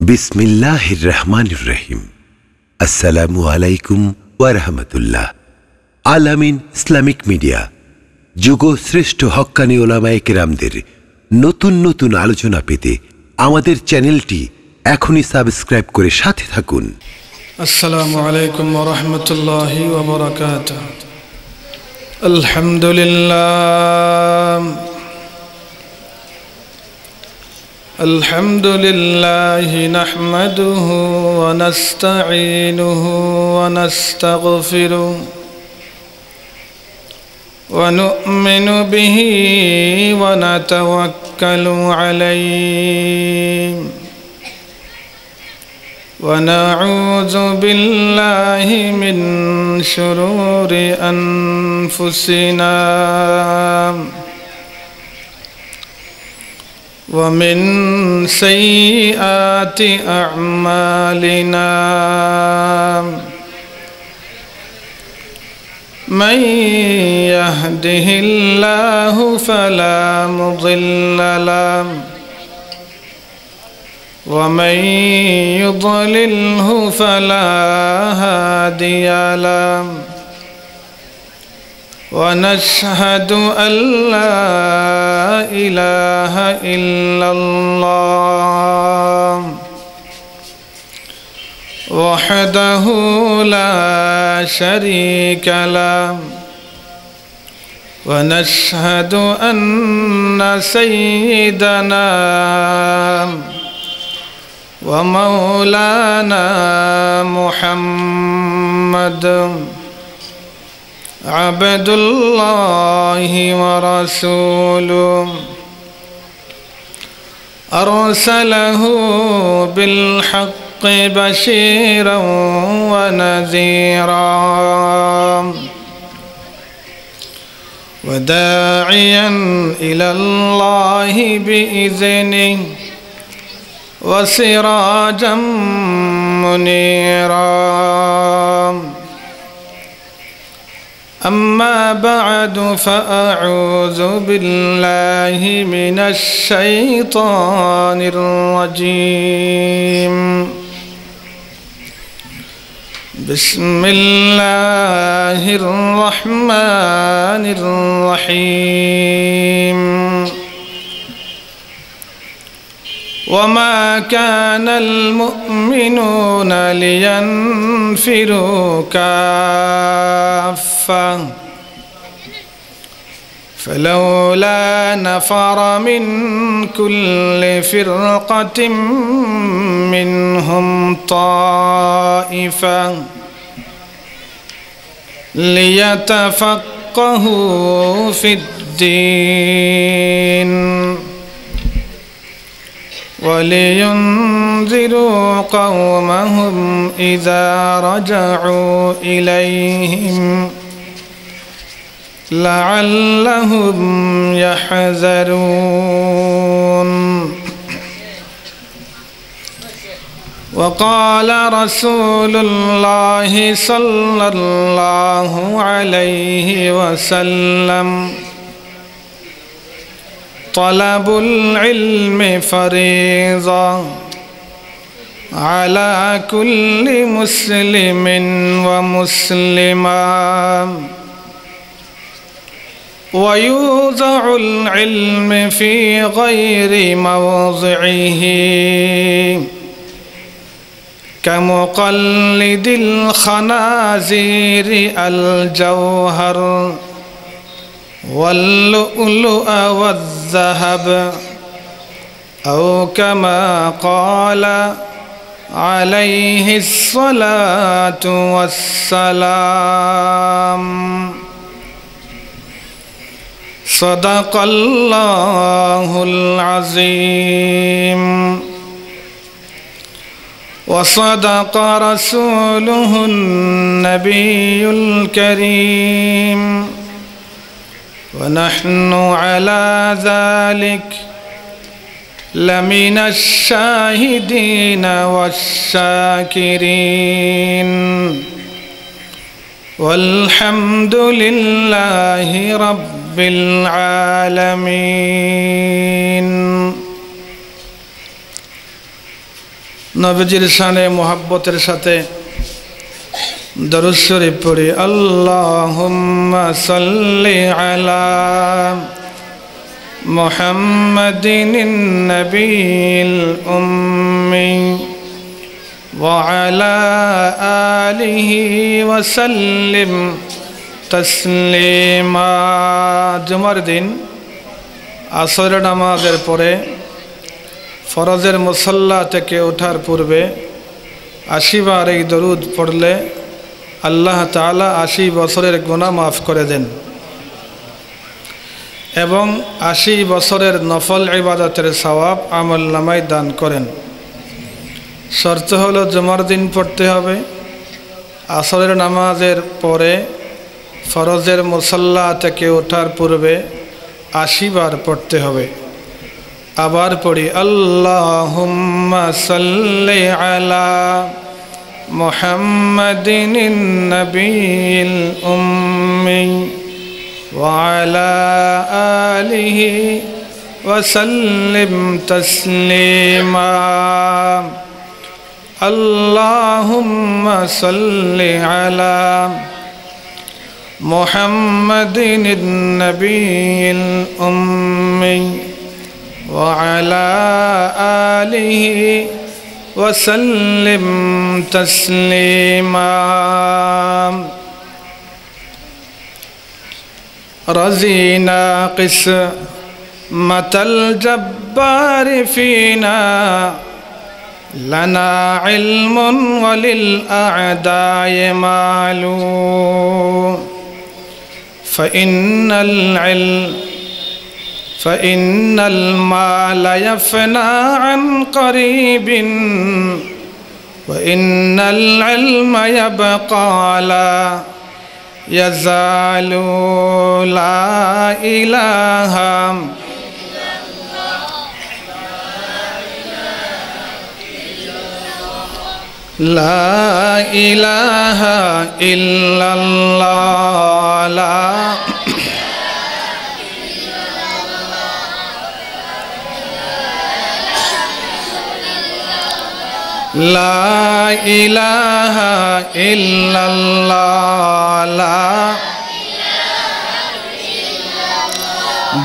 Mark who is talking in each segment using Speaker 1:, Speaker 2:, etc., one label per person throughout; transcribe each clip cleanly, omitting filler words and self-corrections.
Speaker 1: বিসমিল্লাহির রহমানির রহিম। আসসালামু আলাইকুম ওয়া রাহমাতুল্লাহ। আল-আমিন ইসলামিক মিডিয়া যুগ শ্রেষ্ঠ হক্কানি উলামায়ে কেরামদের নতুন নতুন আলোচনা পেতে আমাদের চ্যানেলটি এখনই সাবস্ক্রাইব করে সাথে থাকুন।
Speaker 2: আসসালামু আলাইকুম ওয়া রাহমাতুল্লাহি ওয়া বারাকাতুহু। আলহামদুলিল্লাহ আলহামদুলিল্লাহি নাহমাদুহু ওয়া নাস্তাঈনুহু ওয়া নাস্তাগফিরুহু ওয়া নু'মিনু বিহি ওয়া নাতাওয়াক্কালু আলাইহি ونعوذ بالله من شرور أنفسنا ومن سيئات أعمالنا من يهده الله فلا مضل له ومن يضلله فلا هادي له ونشهد أن لا إله إلا الله وحده لا شريك له ونشهد أن سيدنا ومولانا محمد عبد الله ورسوله أرسله بالحق بشيرا ونذيرا وداعيا إلى الله بإذنه وسراجا منيرا أما بعد فأعوذ بالله من الشيطان الرجيم بسم الله الرحمن الرحيم وما كان المؤمنون لينفروا كافة فلولا نفر من كل فرقة منهم طائفة ليتفقهوا في الدين ولينذروا قومهم إذا رجعوا إليهم لعلهم يحذرون. وقال رسول الله صلى الله عليه وسلم طلب العلم فريضة على كل مسلم ومسلمة ويوضع العلم في غير موضعه كمقلد الخنازير الجوهر واللؤلؤ والذهب أو كما قال عليه الصلاة والسلام. صدق الله العظيم وصدق رسوله النبي الكريم ونحن على ذلك لمن الشاهدين والشاكرين والحمد لله رب العالمين. নবীজির শানে মুহাব্বতের সাথে দরুদ শরীফ পড়ি। আল্লাহুম্মা সাল্লি আলা মুহাম্মাদিন নবিয়িল উম্মি ওয়া আলা আলিহি ওয়া সাল্লিম তাসলিমা। জুমার দিন আসরের নামাজের পরে ফরজের মুসল্লা থেকে ওঠার পূর্বে ৮০ বার এই দরুদ পড়লে আল্লাহ তাআলা ৮০ বছরের গুনাহ মাফ করে দেন এবং ৮০ বছরের নফল ইবাদতের সওয়াব আমলনামায় দান করেন। শর্ত হলো জুমার দিন পড়তে হবে, আসরের নামাজের পরে ফরজের মুসল্লা থেকে ওঠার পূর্বে ৮০ বার পড়তে হবে। আবার পড়ি আল্লাহুম্মা সাল্লি আলা মুহাম্মাদিন নবিয়িল উম্মি ওয়া আলা আলিহি ওয়া সাল্লিম তাসলিমা। আল্লাহুম্মা সাল্লি আলা মুহাম্মাদিন নবিয়িল উম্মি وعلى آله وسلم تسليما। رزينا قسمة الجبار فينا لنا علم وللأعداء مال فإن المال يفنى عن قريب وإن العلم يبقى لا يزال لا إله إلا الله لا إله إلا الله।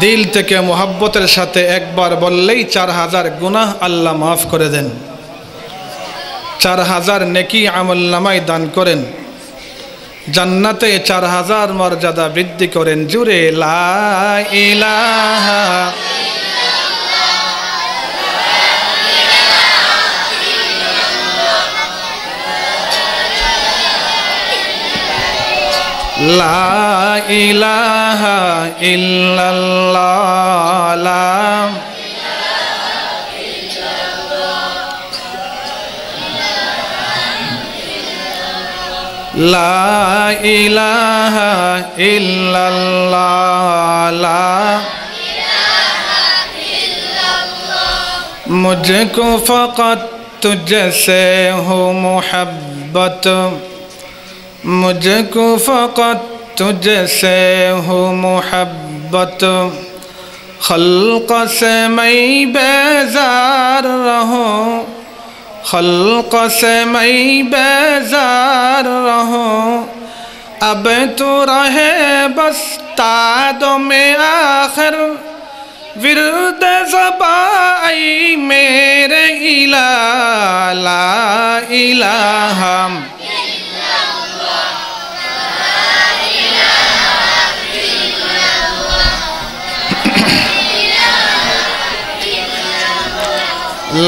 Speaker 2: দিল থেকে মোহাব্বতের সাথে একবার বললেই ৪০০০ গুনাহ আল্লাহ মাফ করে দেন, ৪০০০ নেকি আমলনামায় দান করেন, জান্নাতে ৪০০০ মর্যাদা বৃদ্ধি করেন। জুড়ে লা ইলাহা লা ইলাহা ইল্লাল্লাহ লা ইলাহা ইল্লাল্লাহ। मुझको फ़क़त तुझसे हो मोहब्बत, मुझको फ़क़त तुझसे हो मोहब्बत, खल्क़ से मैं बेज़ार रहूं, खल्क़ से मैं बेज़ार रहूं, अब तो रहे बस तादो में आखिर विरद ज़बाई मेरे इलाह ला इलाहा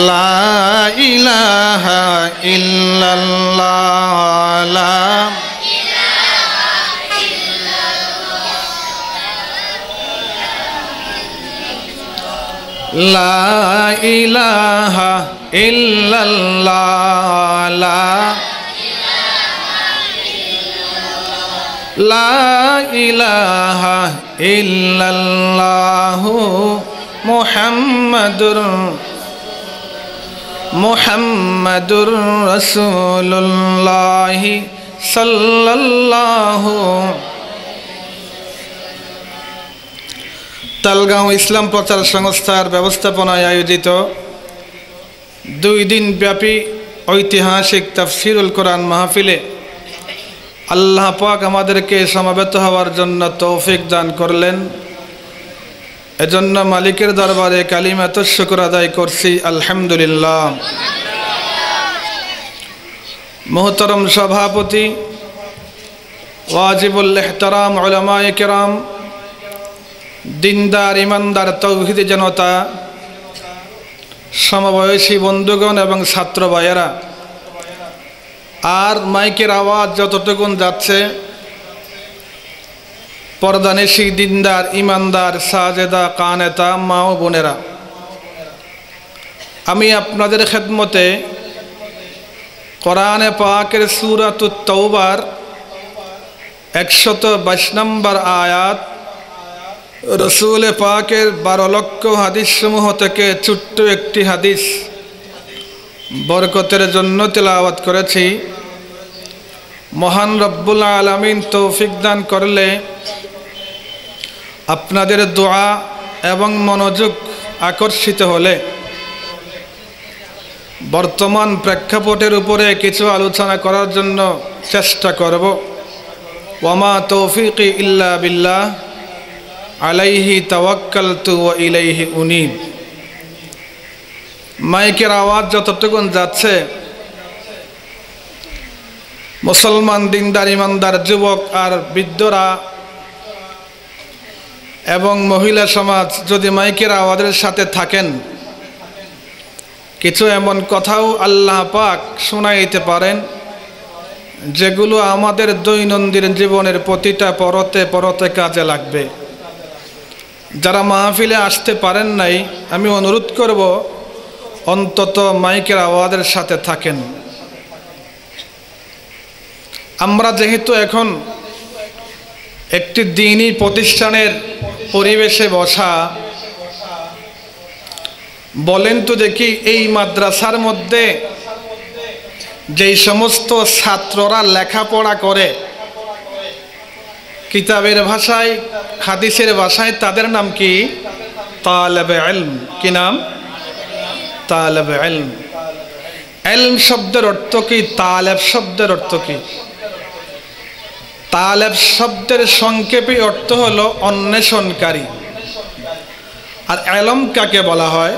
Speaker 2: ला इलाहा इल्लल्लाह ला इलाहा इल्लल्लाह ला इलाहा इल्लल्लाह मुहम्मदुर रसूलुल्लाह सल्लल्लाहु। তালগাঁও ইসলাম প্রচার সংস্থার ব্যবস্থাপনায় আয়োজিত 2 দিন ব্যাপী ঐতিহাসিক তাফসীরুল কোরআন মাহফিলে আল্লাহ পাক আমাদেরকে সমবেত হওয়ার জন্য তৌফিক দান করলেন। এজন্য মালিকের দরবারে কালিমাত শুকর আদায় করছি, আলহামদুলিল্লাহ। মুহতারম সভাপতি, ওয়াজিবুল ইহতারাম উলামায়ে কেরাম, দিনদার ইমানদার তৌহিদি জনতা, সমবয়সী বন্ধুগণ এবং ছাত্র ভাইয়েরা, আর মাইকের আওয়াজ যতটুকুন যাচ্ছে, পর্দানেশী দিনদার ইমানদার সাজেদা কানেতা মা ও বোনেরা, আমি আপনাদের খেদমতে কোরআনে পাকের সূরাতুত তাওবার 122 নম্বর আয়াত, রসুল পাকের 12 লক্ষ হাদিস সমূহ থেকে ছোট্ট একটি হাদিস বরকতের জন্য তেলাওয়াত করেছি। মহান রব্বুল আলামিন তৌফিক দান করলে আপনাদের দোয়া এবং মনোযোগ আকর্ষিত হলে বর্তমান প্রেক্ষাপটের উপরে কিছু আলোচনা করার জন্য চেষ্টা করব। ওয়ামা তৌফিকি ইল্লা বিল্লাহ, আলাইহি তাওয়াক্কালতু ওয়া ইলাইহি উনীব। মাইকের আওয়াজ যতটুকুন যাচ্ছে, মুসলমান দিনদার ইমানদার যুবক আর বৃদ্ধরা এবং মহিলা সমাজ যদি মাইকের আওয়াজের সাথে থাকেন, কিছু এমন কথাও আল্লাহ পাক শোনাইতে পারেন যেগুলো আমাদের দৈনন্দিন জীবনের প্রতিটা পরতে পরতে কাজে লাগবে। যারা মাহফিলে আসতে পারেন নাই, আমি অনুরোধ করব অন্তত মাইকের আওয়াজের সাথে থাকেন। আমরা যেহেতু এখন একটি দ্বীনী প্রতিষ্ঠানের পরিবেশে বসা, বলেন তো দেখি, এই মাদ্রাসার মধ্যে যেই সমস্ত ছাত্ররা লেখাপড়া করে, কিতাবের ভাষায় হাদিসের ভাষায় তাদের নাম কি? তালেবে ইলম। কি নাম? তালেবে ইলম। ইলম শব্দের অর্থ কি? তালেব শব্দের অর্থ কি? তালেব শব্দের সংক্ষেপে অর্থ হলো অন্বেষণকারী। আর ইলম কাকে বলা হয়?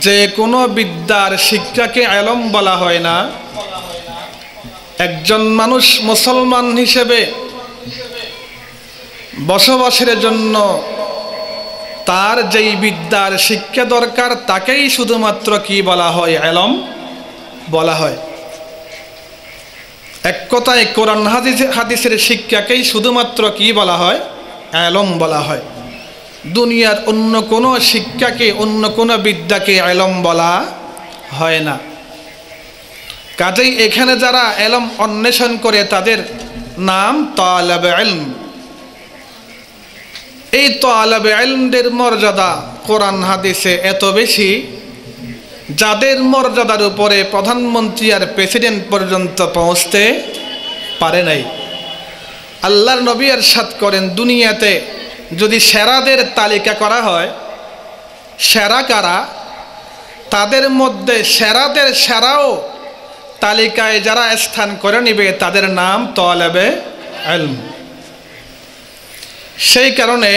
Speaker 2: যে কোনো বিদ্যার শিক্ষাকে ইলম বলা হয় না। একজন মানুষ মুসলমান হিসেবে বসবাসের জন্য তার যেই বিদ্যার শিক্ষা দরকার তাকেই শুধুমাত্র কি বলা হয়? ইলম বলা হয়। এক কথায় কোরআন হাদিসের শিক্ষাকেই শুধুমাত্র কি বলা হয়? ইলম বলা হয়। দুনিয়ার অন্য কোনো শিক্ষাকে, অন্য কোনো বিদ্যাকে ইলম বলা হয় না। কাজেই এখানে যারা ইলম অন্বেষণ করে তাদের নাম তালেবে ইলম। এই তালেবে ইলমদের মর্যাদা কোরআন হাদিসে এত বেশি, যাদের মর্যাদার উপরে প্রধানমন্ত্রী আর প্রেসিডেন্ট পর্যন্ত পৌঁছতে পারে নাই। আল্লাহর নবী ইরশাদ করেন, দুনিয়াতে যদি সেরাদের তালিকা করা হয়, সেরা কারা, তাদের মধ্যে সেরাদের সেরাও তালিকায় যারা স্থান করে নিবে তাদের নাম তালেবে ইলম। সেই কারণে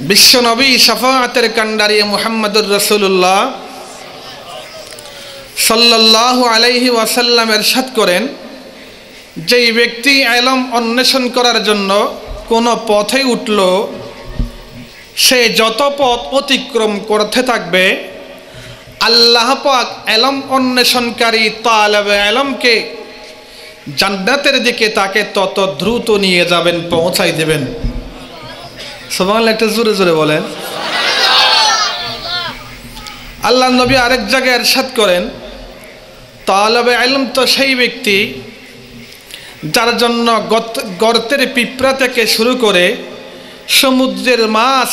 Speaker 2: বিশ্বনবী শাফাআতের কান্ডারি মুহাম্মদুর রাসূলুল্লাহ সাল্লাল্লাহু আলাইহি ওয়াসাল্লাম ইরশাদ করেন, যেই ব্যক্তি ইলম অন্বেষণ করার জন্য কোনো পথে উঠল, সে যত পথ অতিক্রম করতে থাকবে, আল্লাহ পাক ইলম অন্বেষণকারী তালেবে ইলমকে জান্নাতের দিকে তাকে তত দ্রুত নিয়ে যাবেন, পৌঁছাই দেবেন। সুবহানাল্লাহ, একটু জোরে জোরে বলেন। আল্লাহ নবী আরেক জায়গায় ইরশাদ করেন, তালেবে ইলম তো সেই ব্যক্তি যার জন্য গর্তের পিঁপড়া থেকে শুরু করে সমুদ্রের মাছ,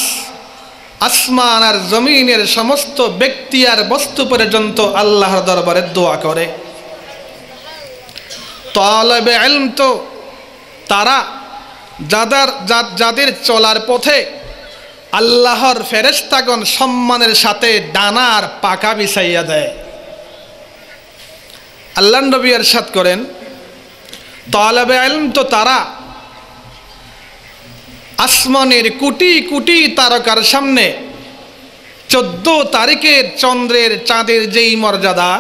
Speaker 2: আসমান আর জমিনের সমস্ত ব্যক্তি আর বস্তু পর্যন্ত আল্লাহর দরবারে দোয়া করে। তালেবে ইলম তো তারা যাদের চলার পথে আল্লাহর ফেরেশতাগণ সম্মানের সাথে ডানার পাকা বিছাইয়া দেয়। আল্লাহর নবী ইরশাদ করেন, তালেবে ইলম তো তারা আসমানের কোটি কোটি তারকার সামনে 14 তারিখের চন্দ্রের চাঁদের যেই মর্যাদা,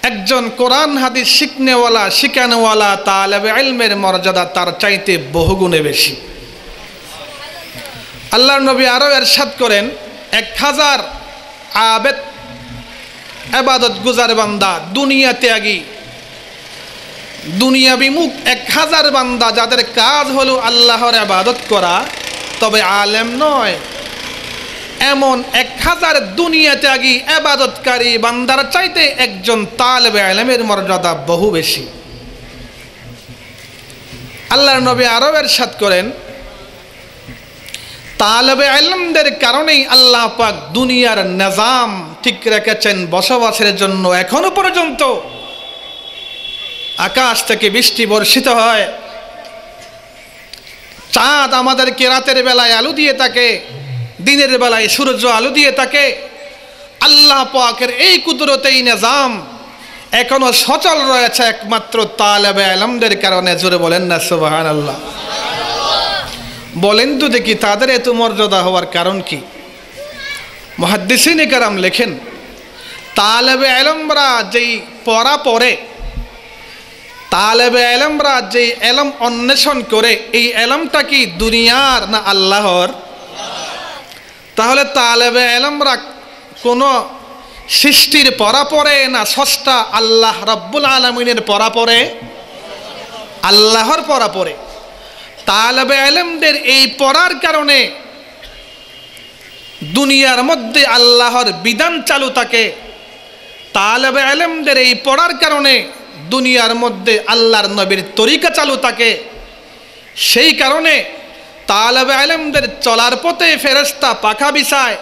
Speaker 2: একজন কোরআন হাদিস শিখনেওয়ালা শিখানোওয়ালা তালেবে ইলমের মর্যাদা তার চাইতে বহুগুণে বেশি। আল্লাহর নবী আরও ইরশাদ করেন, 1000 আবেদ ইবাদত গুজার বান্দা, দুনিয়া ত্যাগী, দুনিয়া বিমুখ 1000 বান্দা যাদের কাজ হলো আল্লাহর ইবাদত করা, তবে আলেম নয়, এমন 1000 দুনিয়া ত্যাগী ইবাদতকারী বান্দার চাইতে একজন তালেবে ইলমের মর্যাদা বহু বেশি। আল্লাহর নবী আরও ইরশাদ করেন, তালেবে ইলমদের কারণেই আল্লাহ পাক দুনিয়ার নিজাম ঠিক রেখেছেন বসবাসের জন্য। এখনো পর্যন্ত আকাশ থেকে বৃষ্টি বর্ষিত হয়, চাঁদ আমাদেরকে রাতের বেলায় আলো দিয়ে থাকে, দিনের বেলায় সূর্য আলো দিয়ে থাকে। আল্লাহ পাকের এই কুদরতেই নিজাম এখনো সচল রয়েছে একমাত্র তালেবে ইলমদের কারণে। জোরে বলেন না সুবহানাল্লাহ। বলেন তো দেখি তাদের এত মর্যাদা হওয়ার কারণ কি? মুহাদ্দিসিনে কেরাম লেখেন, তালেবে ইলমরা যেই পড়া পড়ে, তালেবে ইলমরা যেই ইলম অন্বেষণ করে, এই ইলমটা কি দুনিয়ার না আল্লাহর? তাহলে তালেবে ইলমরা কোনো সৃষ্টির পড়া পড়ে না স্রষ্টা আল্লাহ রাব্বুল আলামিনের পড়া পড়ে? আল্লাহর পড়া পড়ে। তালেবে ইলমদের এই পড়ার কারণে দুনিয়ার মধ্যে আল্লাহর বিধান চালু থাকে। তালেবে ইলমদের এই পড়ার কারণে দুনিয়ার মধ্যে আল্লাহর নবীর তরিকা চালু থাকে। সেই কারণে তালেবে ইলমদের চলার পথে ফেরেশতা পাখা বিছায়।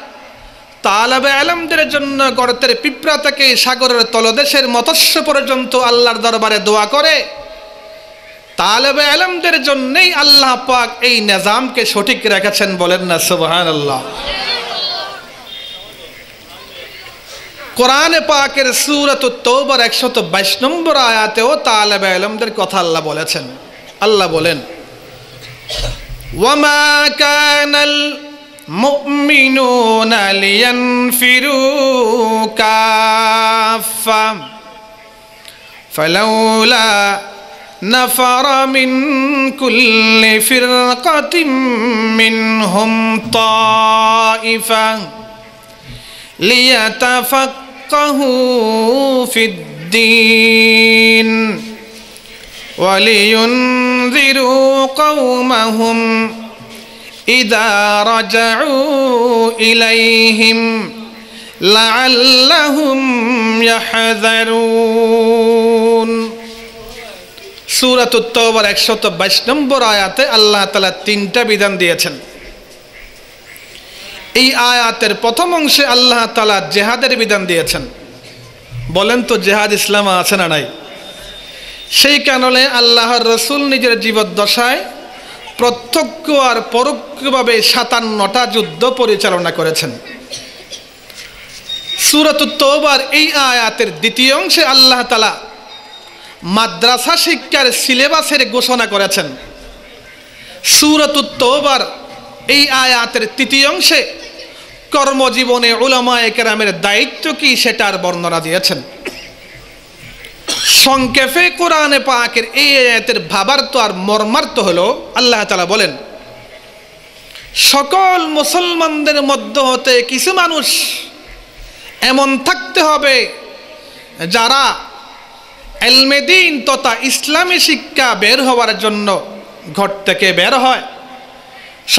Speaker 2: তালেবে ইলমদের জন্য গর্তের পিঁপড়া থেকে সাগরের তলদেশের মৎস্য পর্যন্ত আল্লাহর দরবারে দোয়া করে। তালেবে ইলমদের জন্যই আল্লাহ পাক এই নিজামকে সঠিক রেখেছেন। বলেন না সুবহানাল্লাহ। কোরআনে পাকের সূরাতুত তাওবার 122 নম্বর আয়াতেও তালেবে ইলমদের কথা আল্লাহ বলেছেন। আল্লাহ বলেন, ওয়ামা কানাল মুমিনুনা লিয়ানফিরু কাফা ফালাউলা نفر من كل فرقة منهم طائفة ليتفقهوا في الدين ولينذروا قومهم إذا رجعوا إليهم لعلهم يحذرون। সূরাতুত তাওবার 122 নম্বর আয়াতে আল্লাহ তাআলা 3টা বিধান দিয়েছেন। এই আয়াতের প্রথম অংশে আল্লাহ তাআলা জিহাদের বিধান দিয়েছেন। বলেন তো জিহাদ ইসলামে আছে না নাই? সেই কারণে আল্লাহর রাসূল নিজের জীবদ্দশায় প্রত্যক্ষ আর পরোক্ষভাবে 57টা যুদ্ধ পরিচালনা করেছেন। সূরাতুত তাওবার এই আয়াতের দ্বিতীয় অংশে আল্লাহ তাআলা মাদ্রাসা শিক্ষার সিলেবাসের ঘোষণা করেছেন। সূরাতুত তাওবার এই আয়াতের তৃতীয় অংশে কর্মজীবনে উলামায়ে কেরামের দায়িত্ব কি সেটার বর্ণনা দিয়েছেন। সংক্ষেপে কোরআনে পাকের এই আয়াতের ভাবার্থ আর মর্মার্থ হলো, আল্লাহ তাআলা বলেন, সকল মুসলমানদের মধ্য হতে কিছু মানুষ এমন থাকতে হবে যারা ইলমে দ্বীন তথা ইসলামী শিক্ষা বের হওয়ার জন্য ঘর থেকে বের হয়।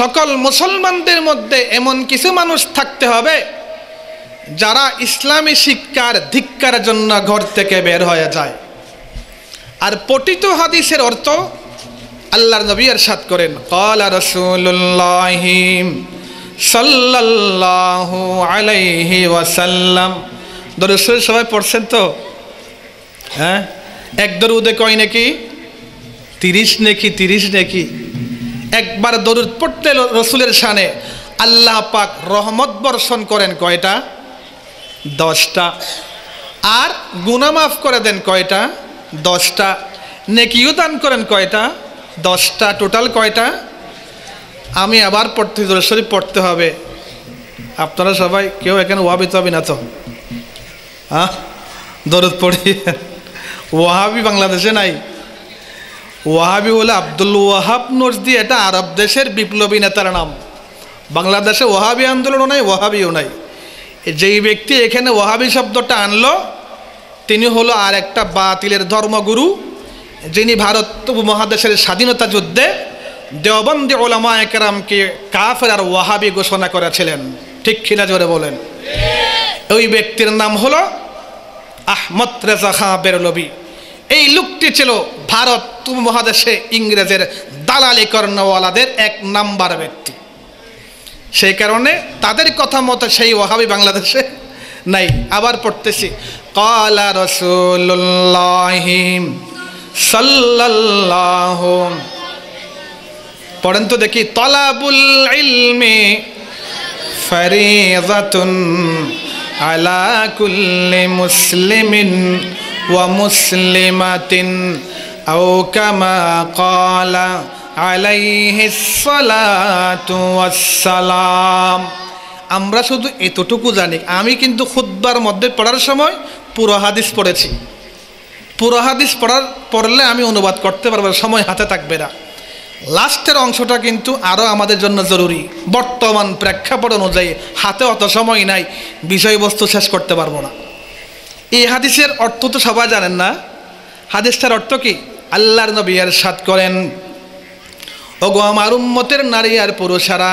Speaker 2: সকল মুসলমানদের মধ্যে এমন কিছু মানুষ থাকতে হবে যারা ইসলামী শিক্ষার ধিক্কার জন্য ঘর থেকে বের হয়ে যায়। আর পঠিত হাদিসের অর্থ আল্লাহর নবী ইরশাদ করেন, ক্বালা রাসূলুল্লাহি সাল্লাল্লাহু আলাইহি ওয়াসাল্লাম। দরুদ শরীফ সবাই পড়ছেন তো? হ্যাঁ, এক দরুদে কয় নাকি 30 নাকি 30 নাকি। একবার দরুদ পড়তে রাসূলের শানে আল্লাহ পাক রহমত বর্ষণ করেন কয়টা? 10টা। আর গুনাহ মাফ করে দেন কয়টা? 10টা। নেকিও দান করেন কয়টা? 10টা। টোটাল কয়টা? আমি আবার পড়তে দরুদ শরীফ পড়তে হবে। আপনারা সবাই কেউ এখানে ওয়াহাবি তো না তো? হ্যাঁ, দরুদ পড়ি। ওয়াহাবি বাংলাদেশে নাই। ওয়াহাবি হলে আব্দুল ওয়াহাব নজদি, এটা আরব দেশের বিপ্লবী নেতার নাম। বাংলাদেশে ওয়াহাবি আন্দোলনও নাই, ওয়াহাবিও নাই। যেই ব্যক্তি এখানে ওয়াহাবি শব্দটা আনলো তিনি হলো আর একটা বাতিলের ধর্মগুরু, যিনি ভারত উপমহাদেশের স্বাধীনতা যুদ্ধে দেওবন্দি ওলামায়ে কেরামকে কাফের আর ওয়াহাবি ঘোষণা করেছিলেন। ঠিক কিনা জোরে বলেন? ওই ব্যক্তির নাম হলো আহমদ রেজা খাঁ বেরলভী। এই লোকটি ছিল ভারত উপমহাদেশে ইংরেজের দালালি কর্ণওয়ালাদের 1 নাম্বার ব্যক্তি। সেই কারণে তাদের কথা মতো সেই ওয়াহাবি বাংলাদেশে নাই। আবার পড়তেছি, ক্বালা রাসূলুল্লাহ সাল্লাল্লাহু, পড়েন তো দেখি, তালাবুল ইলমি ফরিযাতুন আলা কুল্লি মুসলিমিন ওয়া মুসলিমাতিন আও কামা ক্বালা আলাইহিস সালাতু ওয়াস সালাম। আমরা শুধু এতটুকু জানি, আমি কিন্তু খুতবার মধ্যে পড়ার সময় পুরো হাদিস পড়েছি। পুরো হাদিস পড়লে আমি অনুবাদ করতে পারবো, সময় হাতে থাকবে না। লাস্টের অংশটা কিন্তু আরও আমাদের জন্য জরুরি। বর্তমান প্রেক্ষাপট অনুযায়ী হাতে অত সময় নাই, বিষয়বস্তু শেষ করতে পারবো না। এই হাদিসের অর্থ তো সবাই জানেন না। হাদিসটার অর্থ কি? আল্লাহর নবী ইরশাদ করেন, ওগো আমার উম্মতের নারী আর পুরুষেরা,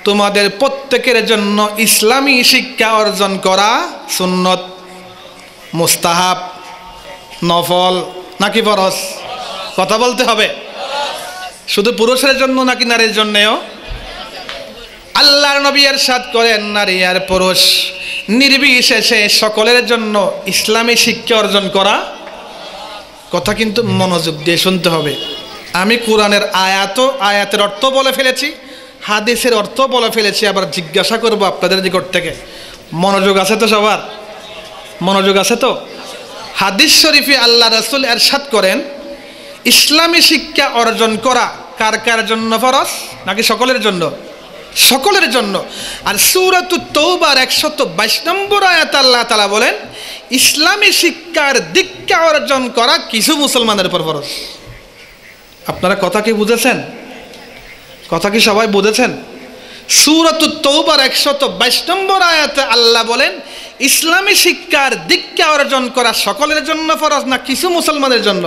Speaker 2: তোমাদের প্রত্যেকের জন্য ইসলামী শিক্ষা অর্জন করা সুন্নত, মুস্তাহাব, নফল নাকি ফরজ? কথা বলতে হবে। শুধু পুরুষের জন্য নাকি নারীর জন্যেও? আল্লাহর নবী ইরশাদ করেন, নারী আর পুরুষ নির্বিশেষে সকলের জন্য ইসলামী শিক্ষা অর্জন করা। কথা কিন্তু মনোযোগ দিয়ে শুনতে হবে। আমি কোরআনের আয়াতের অর্থ বলে ফেলেছি, হাদিসের অর্থ বলে ফেলেছি। আবার জিজ্ঞাসা করবো আপনাদের নিকট থেকে, মনোযোগ আছে তো? সবার মনোযোগ আছে তো? হাদিস শরীফে আল্লাহ রাসূল ইরশাদ করেন, ইসলামী শিক্ষা অর্জন করা কার কার জন্য ফরজ নাকি সকলের জন্য? সকলের জন্য। আর সূরাতুত তাওবার 122 নম্বর আয়াত আল্লাহ তাআলা বলেন, ইসলামী শিক্ষার দীক্ষা অর্জন করা কিছু মুসলমানের উপর ফরজ। আপনারা কথা কি বুঝেছেন? কথা কি সবাই বুঝেছেন? সূরাতুত তাওবার 122 নম্বর আয়াতে আল্লাহ বলেন, ইসলামী শিক্ষার দীক্ষা অর্জন করা সকলের জন্য ফরজ না কিছু মুসলমানের জন্য?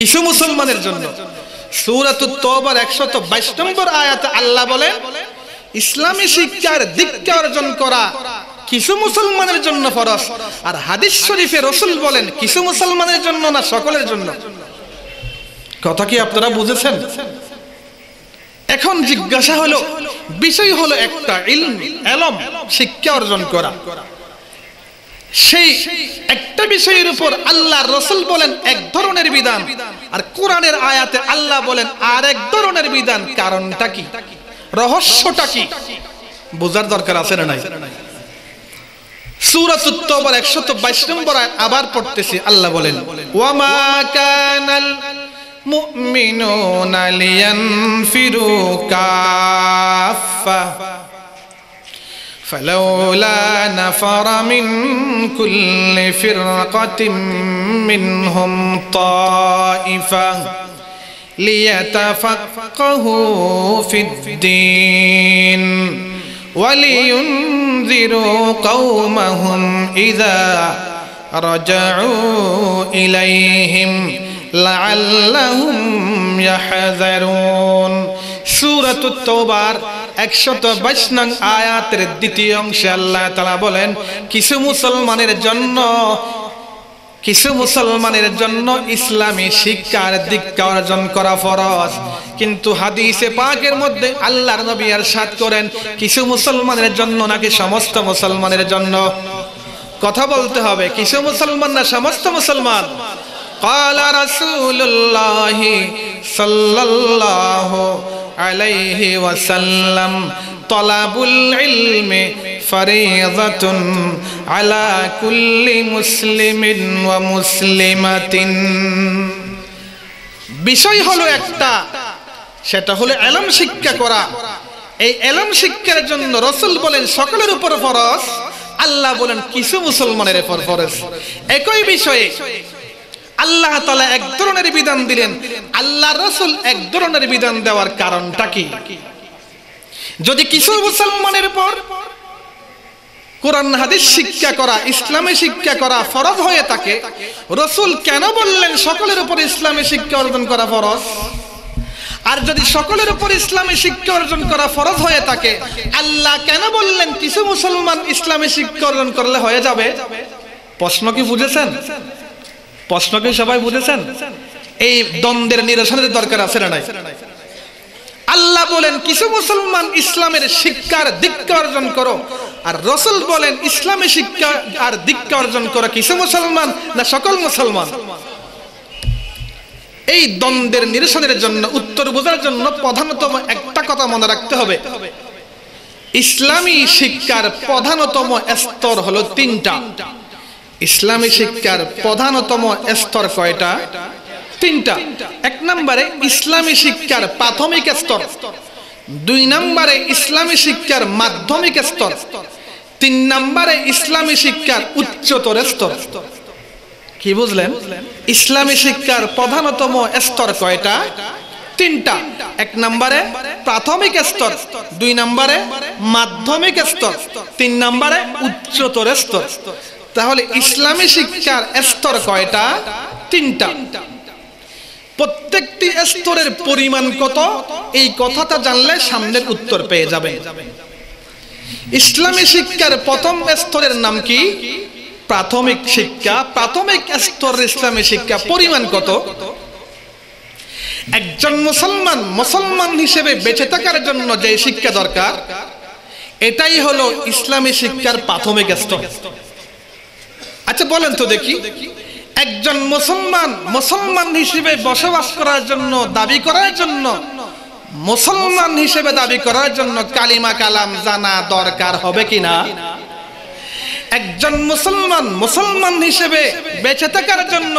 Speaker 2: কিছু মুসলমানের জন্য। সূরাতুত তাওবার 122 নম্বর আয়াতে আল্লাহ বলেন, ইসলামী শিক্ষার দীক্ষা অর্জন করা কিছু মুসলমানের জন্য ফরজ। আর হাদিস শরীফে রাসূল বলেন, কিছু মুসলমানের জন্য না সকলের জন্য। কথা কি আপনারা বুঝেছেন? এখন জিজ্ঞাসা হলো, বিষয় হলো একটা ইলম, শিক্ষা অর্জন করা। সেই একটা বিষয়ের উপর আল্লাহর রাসূল বলেন এক ধরনের বিধান, আর কোরআনের আয়াতে আল্লাহ বলেন আর এক ধরনের বিধান। কারণটা কি? রহস্যটা কি? বোঝার দরকার আছে না নাই? সূরাতুত তাওবার 122 নম্বর আয়াত আবার পড়তেছি। আল্লাহ বলেন, ওয়া মা কানাল মুমিনুনা লিয়ানফিরু কাফা فلولا نفر من كل فرقة منهم طائفة ليتفقهوا في الدين ولينذروا قومهم إذا رجعوا إليهم لعلهم يحذرون। সূরাতুত তাওবার 122 নং আয়াতের দ্বিতীয় অংশে আল্লাহ তাআলা বলেন, কিছু মুসলমানের জন্য ইসলামী শিক্ষার দীক্ষা অর্জন করা ফরজ। কিন্তু হাদিসে পাকের মধ্যে আল্লাহর নবী ইরশাদ করেন, কিছু মুসলমানের জন্য নাকি সমস্ত মুসলমানের জন্য? কথা বলতে হবে, কিছু মুসলমান না সমস্ত মুসলমান? ক্বালা রাসূলুল্লাহ সাল্লাল্লাহু আলাইহি ওয়াসাল্লাম, তলাবুল ইলমি ফরিযাতুন আলা কুল্লি মুসলিমিন ওয়া মুসলিমাতিন। বিষয় হলো একটা, সেটা হলো ইলম শিক্ষা করা। এই ইলম শিক্ষার জন্য রাসূল বলেন সকলের উপর ফরজ, আল্লাহ বলেন কিছু মুসলমানের উপর ফরজ। একই বিষয়ে আল্লাহ তাআলা এক ধরনের বিধান দিলেন, আল্লাহ রাসূল এক ধরনের বিধান দেওয়ার কারণটা কি? যদি কিছু মুসলমানের উপর কোরআন হাদিস শিক্ষা করা, ইসলামী শিক্ষা করা ফরজ হয়ে থাকে, রাসূল কেন বললেন সকলের উপর ইসলামী শিক্ষা অর্জন করা ফরজ? আর যদি সকলের উপর ইসলামী শিক্ষা অর্জন করা ফরজ হয়ে থাকে, আল্লাহ কেন বললেন কিছু মুসলমান ইসলামী শিক্ষা অর্জন করলে হয়ে যাবে? প্রশ্ন কি বুঝেছেন? প্রশ্ন কি সবাই বুঝেছেন? এই দ্বন্দ্বের নিরসনের দরকার আছে না নাই? আল্লাহ বলেন কিছু মুসলমান ইসলামের শিক্ষার দীক্ষা অর্জন করো, আর রাসূল বলেন ইসলামী শিক্ষা আর দীক্ষা অর্জন করো কিছু মুসলমান না সকল মুসলমান? এই দ্বন্দ্বের নিরসনের জন্য, উত্তর বোঝার জন্য প্রধানতম একটা কথা মনে রাখতে হবে, ইসলামী শিক্ষার প্রধানতম স্তর হলো তিনটা। ইসলামী শিক্ষার প্রধানতম স্তর কয়টা? তিনটা। এক নম্বরে ইসলামী শিক্ষার প্রাথমিক স্তর, দুই নম্বরে ইসলামী শিক্ষার মাধ্যমিক স্তর, তিন নম্বরে ইসলামী শিক্ষার উচ্চতর স্তর। কি বুঝলেন? ইসলামী শিক্ষার প্রধানতম স্তর কয়টা? তিনটা। এক নম্বরে প্রাথমিক স্তর, দুই নম্বরে মাধ্যমিক স্তর, তিন নম্বরে উচ্চতর স্তর। তাহলে ইসলামী শিক্ষার স্তর কয়টা? তিনটা। প্রত্যেকটি স্তরের পরিমাণ কত, এই কথাটা জানলে সামনের উত্তর পেয়ে যাবে। ইসলামী শিক্ষার প্রথম স্তরের নাম কি? প্রাথমিক শিক্ষা। প্রাথমিক স্তরের ইসলামী শিক্ষা পরিমাণ কত? একজন মুসলমান হিসেবে বেঁচে থাকার জন্য যে শিক্ষা দরকার, এটাই হলো ইসলামী শিক্ষার প্রাথমিক স্তর। আচ্ছা বলেন তো দেখি, একজন মুসলমান হিসেবে বসবাস করার জন্য, দাবি করার জন্য, মুসলমান হিসেবে দাবি করার জন্য কালিমা কালাম জানা দরকার হবে কিনা? একজন মুসলমান হিসেবে বেঁচে থাকার জন্য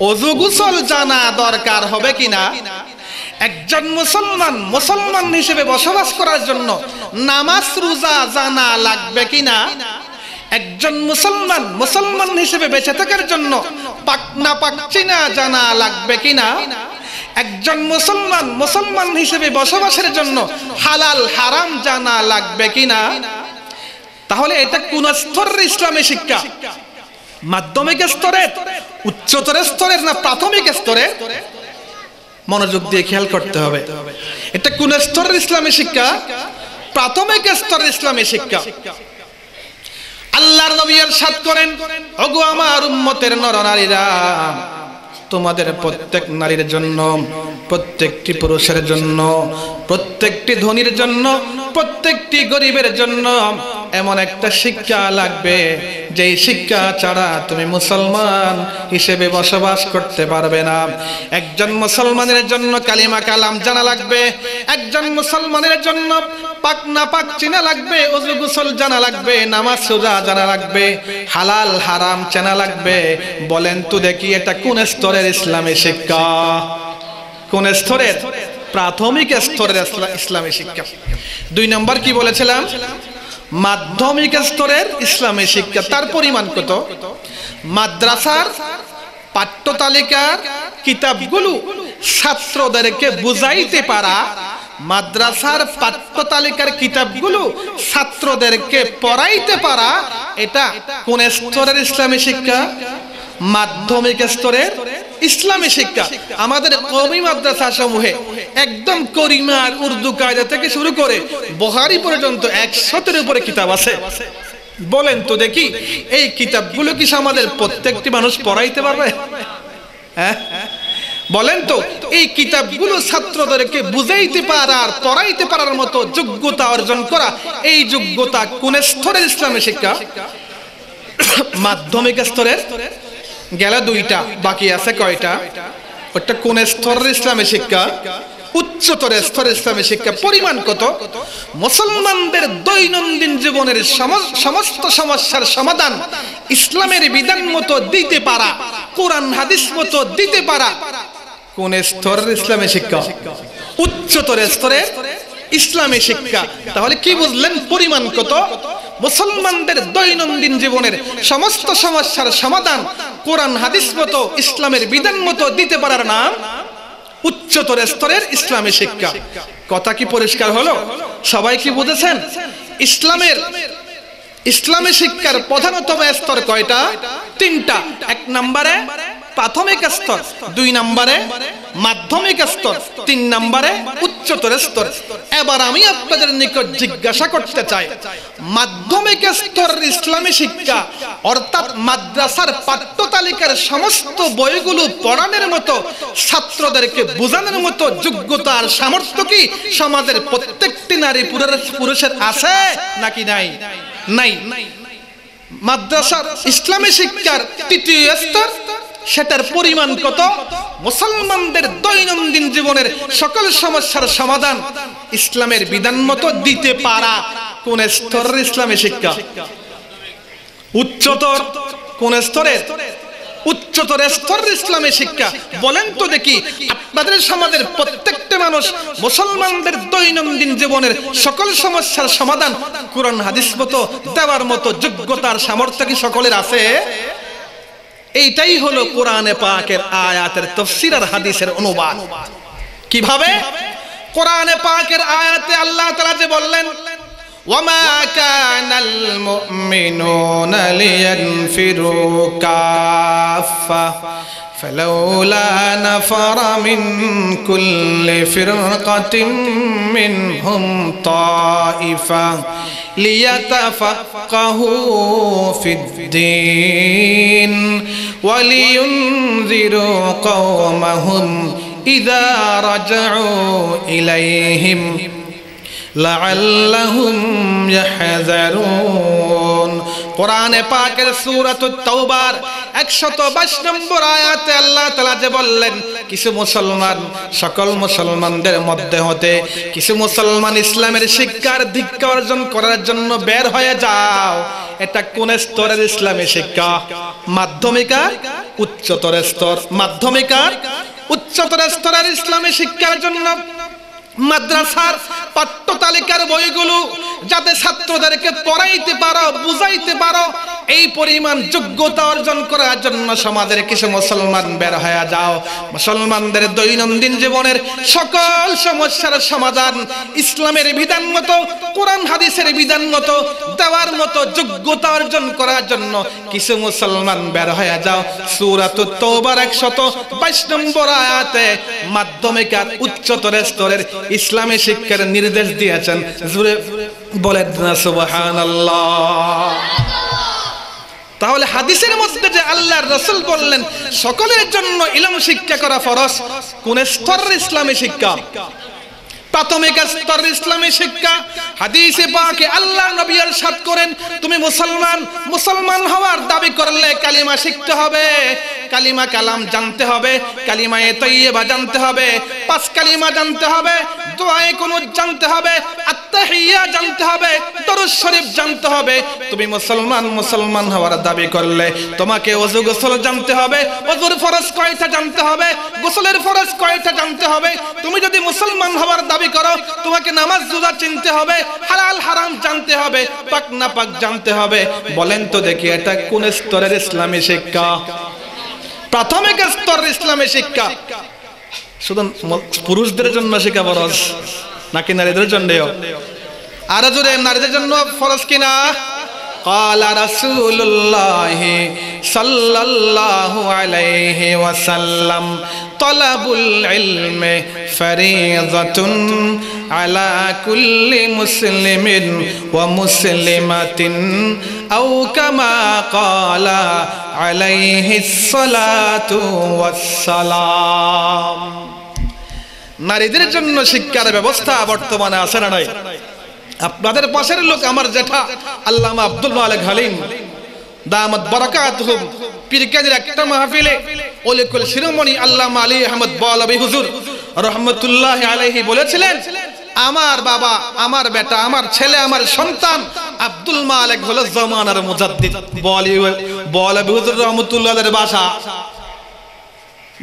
Speaker 2: ওযু গোসল জানা দরকার হবে কিনা? একজন মুসলমান হিসেবে বসবাস করার জন্য নামাজ রোজা জানা লাগবে কিনা? একজন মুসলমান হিসেবে বেঁচে থাকার জন্য পাক না পাক চিনা জানা লাগবে কিনা? একজন মুসলমান হিসেবে বসবাসের জন্য হালাল হারাম জানা লাগবে কিনা? তাহলে এটা কোন স্তরের ইসলামী শিক্ষা? মাধ্যমিক স্তরের, উচ্চতর স্তরের, না প্রাথমিক স্তরের? মনোযোগ দিয়ে খেয়াল করতে হবে। এটা কোন স্তরের ইসলামী শিক্ষা? প্রাথমিক স্তরের ইসলামী শিক্ষা। আল্লাহর নবী ইরশাদ করেন, ওগো আমার উম্মতের নরনারীরা, তোমাদের প্রত্যেক নারীর জন্য, প্রত্যেকটি পুরুষের জন্য, প্রত্যেকটি ধনীর জন্য, প্রত্যেকটি গরিবের জন্য এমন একটা শিক্ষা লাগবে, যেই শিক্ষা ছাড়া তুমি মুসলমান হিসেবে বসবাস করতে পারবে না। একজন মুসলমানের জন্য কালিমা কালাম জানা লাগবে, একজন মুসলমানের জন্য পাক না পাক চিনা লাগবে, ওযু গোসল জানা লাগবে, নামাজ রোজা জানা লাগবে, হালাল হারাম জানা লাগবে। বলেন তো দেখি এটা কোন স্তরের ইসলামী শিক্ষা? কোন স্তরের? প্রাথমিক স্তরের ইসলামী শিক্ষা। দুই নম্বর কি বলেছিলাম? মাধ্যমিক স্তরের ইসলামী শিক্ষা। তার পরিমাণ কত? মাদ্রাসার পাঠ্য তালিকার কিতাবগুলো ছাত্রদেরকে বুঝাইতে পারা, মাদ্রাসার পাঠ্য তালিকার কিতাবগুলো ছাত্রদেরকে পড়াইতে পারা, এটা কোন স্তরের ইসলামী শিক্ষা? মাধ্যমিক স্তরের ইসলামী শিক্ষা। আমাদের কওমি মাদ্রাসা সমূহে একদম করিমা আর উর্দু কায়দা থেকে শুরু করে বুখারী পর্যন্ত 100-এর উপরে কিতাব আছে। বলেন তো দেখি এই কিতাবগুলো কি আমাদের প্রত্যেকটি মানুষ পড়াইতে পারবে? হ্যাঁ বলেন তো, এই কিতাবগুলো ছাত্রদেরকে বুঝাইতে পারা আর পড়াইতে পারার মতো যোগ্যতা অর্জন করা, এই যোগ্যতা কোন স্তরের ইসলামী শিক্ষা? মাধ্যমিক স্তরের। গেল দুইটা, বাকি আছে কয়টা? ওটা কোন স্তরের ইসলামী শিক্ষা?
Speaker 3: উচ্চতর স্তরের ইসলামী শিক্ষা পরিমাণ কত? মুসলমানদের দৈনন্দিন জীবনের সমস্ত সমস্যার সমাধান ইসলামের বিধান মতো দিতে পারা, কোরআন হাদিস মতো দিতে পারা কোন স্তরের ইসলামী শিক্ষা? উচ্চতর স্তরের ইসলামী শিক্ষা। তাহলে কি বুঝলেন পরিমাণ কত? মুসলমানদের দৈনন্দিন জীবনের সমস্ত সমস্যার সমাধান কোরআন হাদিস মতো ইসলামের বিধান মতো দিতে পারার নাম উচ্চতর স্তরের ইসলামী শিক্ষা। কথা কি পরিষ্কার হলো? সবাই কি বুঝেছেন? ইসলামী শিক্ষার প্রধানতম স্তর কয়টা? তিনটা। এক নম্বরে প্রাথমিক স্তর, দুই নম্বরে মাধ্যমিক স্তর, তিন নম্বরে উচ্চতর স্তর। এবার আমি আপনাদের নিকট জিজ্ঞাসা করতে চাই, মাধ্যমিক স্তরের ইসলামী শিক্ষা অর্থাৎ মাদ্রাসার পাঠ্য তালিকার সমস্ত বইগুলো পড়ানোর মতো, ছাত্রদেরকে বোঝানোর মতো যোগ্যতা আর সামর্থ্য কি সমাজের প্রত্যেকটি নারী পুরুষের আছে নাকি নাই? নাই। মাদ্রাসার ইসলামী শিক্ষার তৃতীয় স্তর, সেটার পরিমাণ কত? মুসলমানদের দৈনন্দিন জীবনের সকল সমস্যার সমাধান ইসলামের বিধান মতো দিতে পারা কোন স্তরের ইসলামী শিক্ষা? উচ্চতর। কোন স্তরের? উচ্চতর স্তরের ইসলামী শিক্ষা। বলেন তো দেখি, আপনাদের সমাজের প্রত্যেকটা মানুষ মুসলমানদের দৈনন্দিন জীবনের সকল সমস্যার সমাধান কোরআন হাদিস মতো দেওয়ার মতো যোগ্যতার সামর্থ্য কি সকলের আছে? এইটাই হলো কোরআনে পাকের আয়াতের তাফসীর আর হাদিসের অনুবাদ। কিভাবে? কোরআনে পাকের আয়াতে আল্লাহ তাআলা যে বললেন, ওয়ামা কানাল মুমিনুনা লিয়ানফিরু কাফা ফালাউলা নাফারা মিন কুল্লি ফিরকাতিন মিনহুম তাইফা লিয়াতাফাক্কাহু ফিদ্দীন ওয়া লিয়ুনযিরু কওমাহুম ইযা রাজউ ইলাইহিম লাআল্লাহুম ইয়াহযারুন। কোরআনে পাকের সূরাতুত তাওবার 122 নম্বর আয়াতে আল্লাহ তাআলা যে বললেন, কিছু মুসলমান সকল মুসলমানদের মধ্যে হতে কিছু মুসলমান ইসলামের শিক্ষার দীক্ষা অর্জন করার জন্য বের হয়ে যাও। এটা কোন স্তরের ইসলামী শিক্ষা? মাধ্যমিক আর উচ্চতর স্তর। মাধ্যমিক আর উচ্চতর স্তরের ইসলামী শিক্ষার জন্য মাদ্রাসার পাঠ্য তালিকার বইগুলো যাতে ছাত্রদেরকে পড়াইতে পারো, বুঝাইতে পারো, এই পরিমাণ যোগ্যতা অর্জন করার জন্য সমাজের কিছু মুসলমান বের হয়ে যাও। মুসলমানদের দৈনন্দিন জীবনের সকল সমস্যার সমাধান ইসলামের বিধান মতো, কোরআন হাদিসের বিধান মতো দেওয়ার মতো যোগ্যতা অর্জন করার জন্য কিছু মুসলমান বের হয়ে যাও। সূরাতুত তাওবার 122 নম্বর আয়াতে মাধ্যমিক আর উচ্চতর স্তরের ইসলামী শিক্ষার নির্দেশ দিয়েছেন। জোরে বলেন না সুবহানাল্লাহ। তাহলে হাদিসের মধ্যে যে আল্লাহর রাসূল বললেন সকলের জন্য ইলম শিক্ষা করা ফরজ, কোন স্তরের ইসলামী শিক্ষা? প্রাথমিক স্তরের ইসলামী শিক্ষা। হাদিসে পাকে আল্লাহ নবী ইরশাদ করেন, তুমি মুসলমান হওয়ার দাবি করলে কালিমা শিখতে হবে, কালিমা কালাম জানতে হবে, কালিমায়ে তাইয়্যিবা জানতে হবে, 5 কালিমা জানতে হবে, দোয়ায়ে কুনুত জানতে হবে, আত্তাহিয়া জানতে হবে, দরুদ শরীফ জানতে হবে। তুমি মুসলমান হওয়ার দাবি করলে তোমাকে ওযু গোসল জানতে হবে, ওযুর ফরজ কয়টা জানতে হবে, গোসলের ফরজ কয়টা জানতে হবে। তুমি যদি মুসলমান হওয়ার দাবি করো তোমাকে নামাজ রোজা চিনতে হবে, হালাল হারাম জানতে হবে, পাক না পাক জানতে হবে। বলেন তো দেখি এটা কোন স্তরের ইসলামী শিক্ষা? প্রাথমিক স্তরের ইসলামী শিক্ষা। শুধু পুরুষদের জন্য শিক্ষা ফরজ নাকি নারীদের জন্যও? আর জোরে, নারীদের জন্য ফরজ কিনা? ক্বালা রাসূলুল্লাহি সাল্লাল্লাহু আলাইহি ওয়াসাল্লাম তালাবুল ইলমি ফরিযাতুন আলা কুল্লি মুসলিমিন ওয়া মুসলিমাতিন আও কামা ক্বালা আলাইহিস সালাতু ওয়াস সালাম। নারীদের জন্য শিক্ষার ব্যবস্থা বর্তমানে আছে না নাই? আপনাদের পাশের লোক আমার জেঠা আল্লামা আব্দুল মালিক হালিম দামাত বারাকাতুহুম পীরকাদের একটা মাহফিলে ওলিকুল শিরোমণি আল্লামা আলী আহমদ বলবি হুজুর রহমতুল্লাহ আলাইহি বলেছিলেন, আমার বাবা, আমার বেটা, আমার ছেলে, আমার সন্তান আব্দুল মালিক হলো জামানার মুজাদ্দিদ। বলে হুজুর রহমতুল্লাহের ভাষা,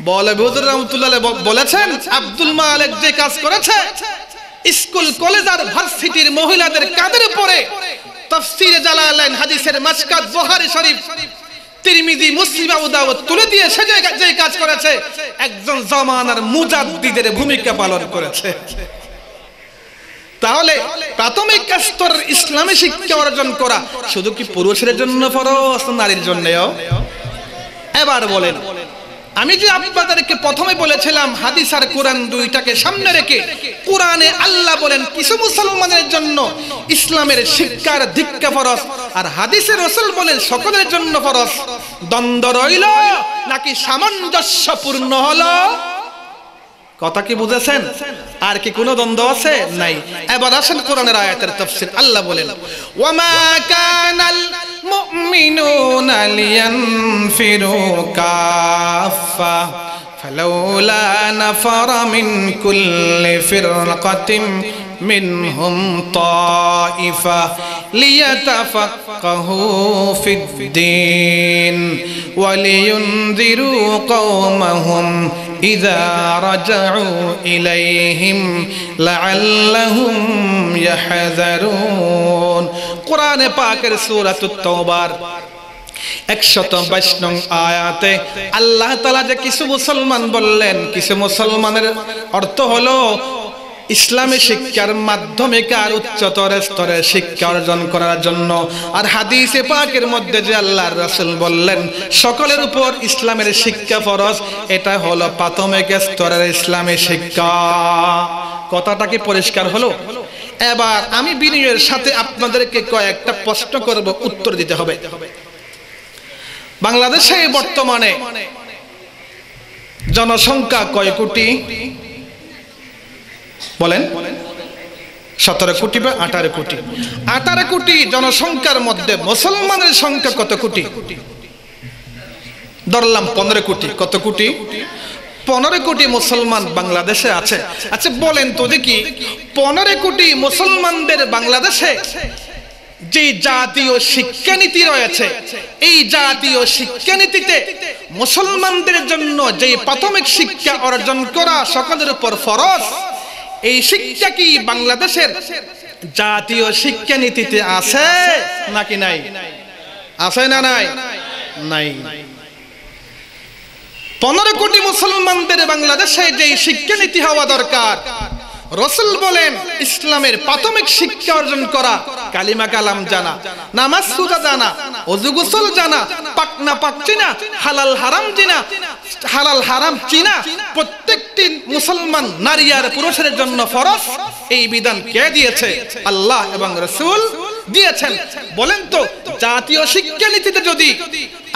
Speaker 3: বলে হুজুর রহমতুল্লাহ বলেছেন আব্দুল মালিক যে কাজ করেছে, স্কুল কলেজ আর ভার্সিটির মহিলাদের কাঁধের উপরে তাফসীরে জালালাইন, হাদিসের মাসকাত, বুখারী শরীফ, তিরমিজি, মুসলিম, আবু দাউদ তুলে দিয়ে সে যে কাজ করেছে, একজন জামানার মুজাদ্দিদের ভূমিকা পালন করেছে। তাহলে প্রাথমিক স্তরের ইসলামী শিক্ষা অর্জন করা শুধু কি পুরুষের জন্য ফরজ, নারীর জন্যও? এবার বলেন, আমি যে আপনাদেরকে প্রথমে বলেছিলাম হাদিস আর কোরআন দুইটাকে সামনে রেখে কোরআনে আল্লাহ বলেন কিছু মুসলমানের জন্য ইসলামের শিক্ষার দীক্ষা ফরজ, আর হাদিসে রাসূল বলেন সকলের জন্য ফরজ। দ্বন্দ্ব রইল নাকি সামঞ্জস্যপূর্ণ হলো? কথা কি বুঝেছেন? আর কি কোনো দ্বন্দ্ব আছে? নাই। এবার আসেন কোরআনের আয়াতের তাফসীর। আল্লাহ বলেন, ওয়ামা কানাল মুমিনুনা লিয়ানফিরু কাফা ফালাউলা নাফারা মিন কুল্লি ফিরকাতিন মিনহুম তাইফা লিয়াতাফাক্কাহু ফিদ্দীন ওয়া লিয়ুনযিরু কওমাহুম ইযা রাজাউ ইলাইহিম লাআল্লাহুম ইয়াহযারুন। কোরআনে পাকের সূরাতুত তাওবার 122 নং আয়াতে আল্লাহ তাআলা যে কিছু মুসলমান বললেন, কিছু মুসলমানের অর্থ হলো ইসলামী শিক্ষার মাধ্যমিক আর উচ্চতর স্তরে শিক্ষা অর্জন করার জন্য। আর হাদিসে পাকের মধ্যে যে আল্লাহর রাসূল বললেন সকলের উপর ইসলামের শিক্ষা ফরজ, এটা হলো প্রাথমিক স্তরের ইসলামী শিক্ষা। কথাটা কি পরিষ্কার হলো? এবার আমি বিনয়ের সাথে আপনাদেরকে কয়েকটা প্রশ্ন করব, উত্তর দিতে হবে। বাংলাদেশে বর্তমানে জনসংখ্যা কয় কোটি বলেন? 17 কোটি বা 18 কোটি? 18 কোটি জনসংখ্যার মধ্যে মুসলমানের সংখ্যা কত কোটি? ধরলাম 15 কোটি। কত কোটি? 15 কোটি মুসলমান বাংলাদেশে আছে। আচ্ছা বলেন তো দেখি, 15 কোটি মুসলমানদের বাংলাদেশে যে জাতীয় শিক্ষানীতি রয়েছে, এই জাতীয় শিক্ষানীতিতে মুসলমানদের জন্য যে প্রাথমিক শিক্ষা অর্জন করা সকলের উপর ফরজ, এই শিক্ষা কি বাংলাদেশের জাতীয় শিক্ষানীতিতে আছে নাকি নাই? আছে না নাই? নাই। 15 কোটি মুসলমানদের বাংলাদেশে যে শিক্ষানীতি হওয়া দরকার, রাসূল বলেন ইসলামের প্রাথমিক শিক্ষা অর্জন করা, কালিমা কালাম জানা, নামাজ রোজা জানা, ওযু গোসল জানা, পাক না পাক চিনা, হালাল হারাম চিনা, হালাল হারাম চিনা, প্রত্যেকটি মুসলমান নারী আর পুরুষের জন্য ফরজ। এই বিধান কে দিয়েছে? আল্লাহ এবং রাসূল দিয়েছেন। বলেন তো, জাতীয় শিক্ষানীতিতে যদি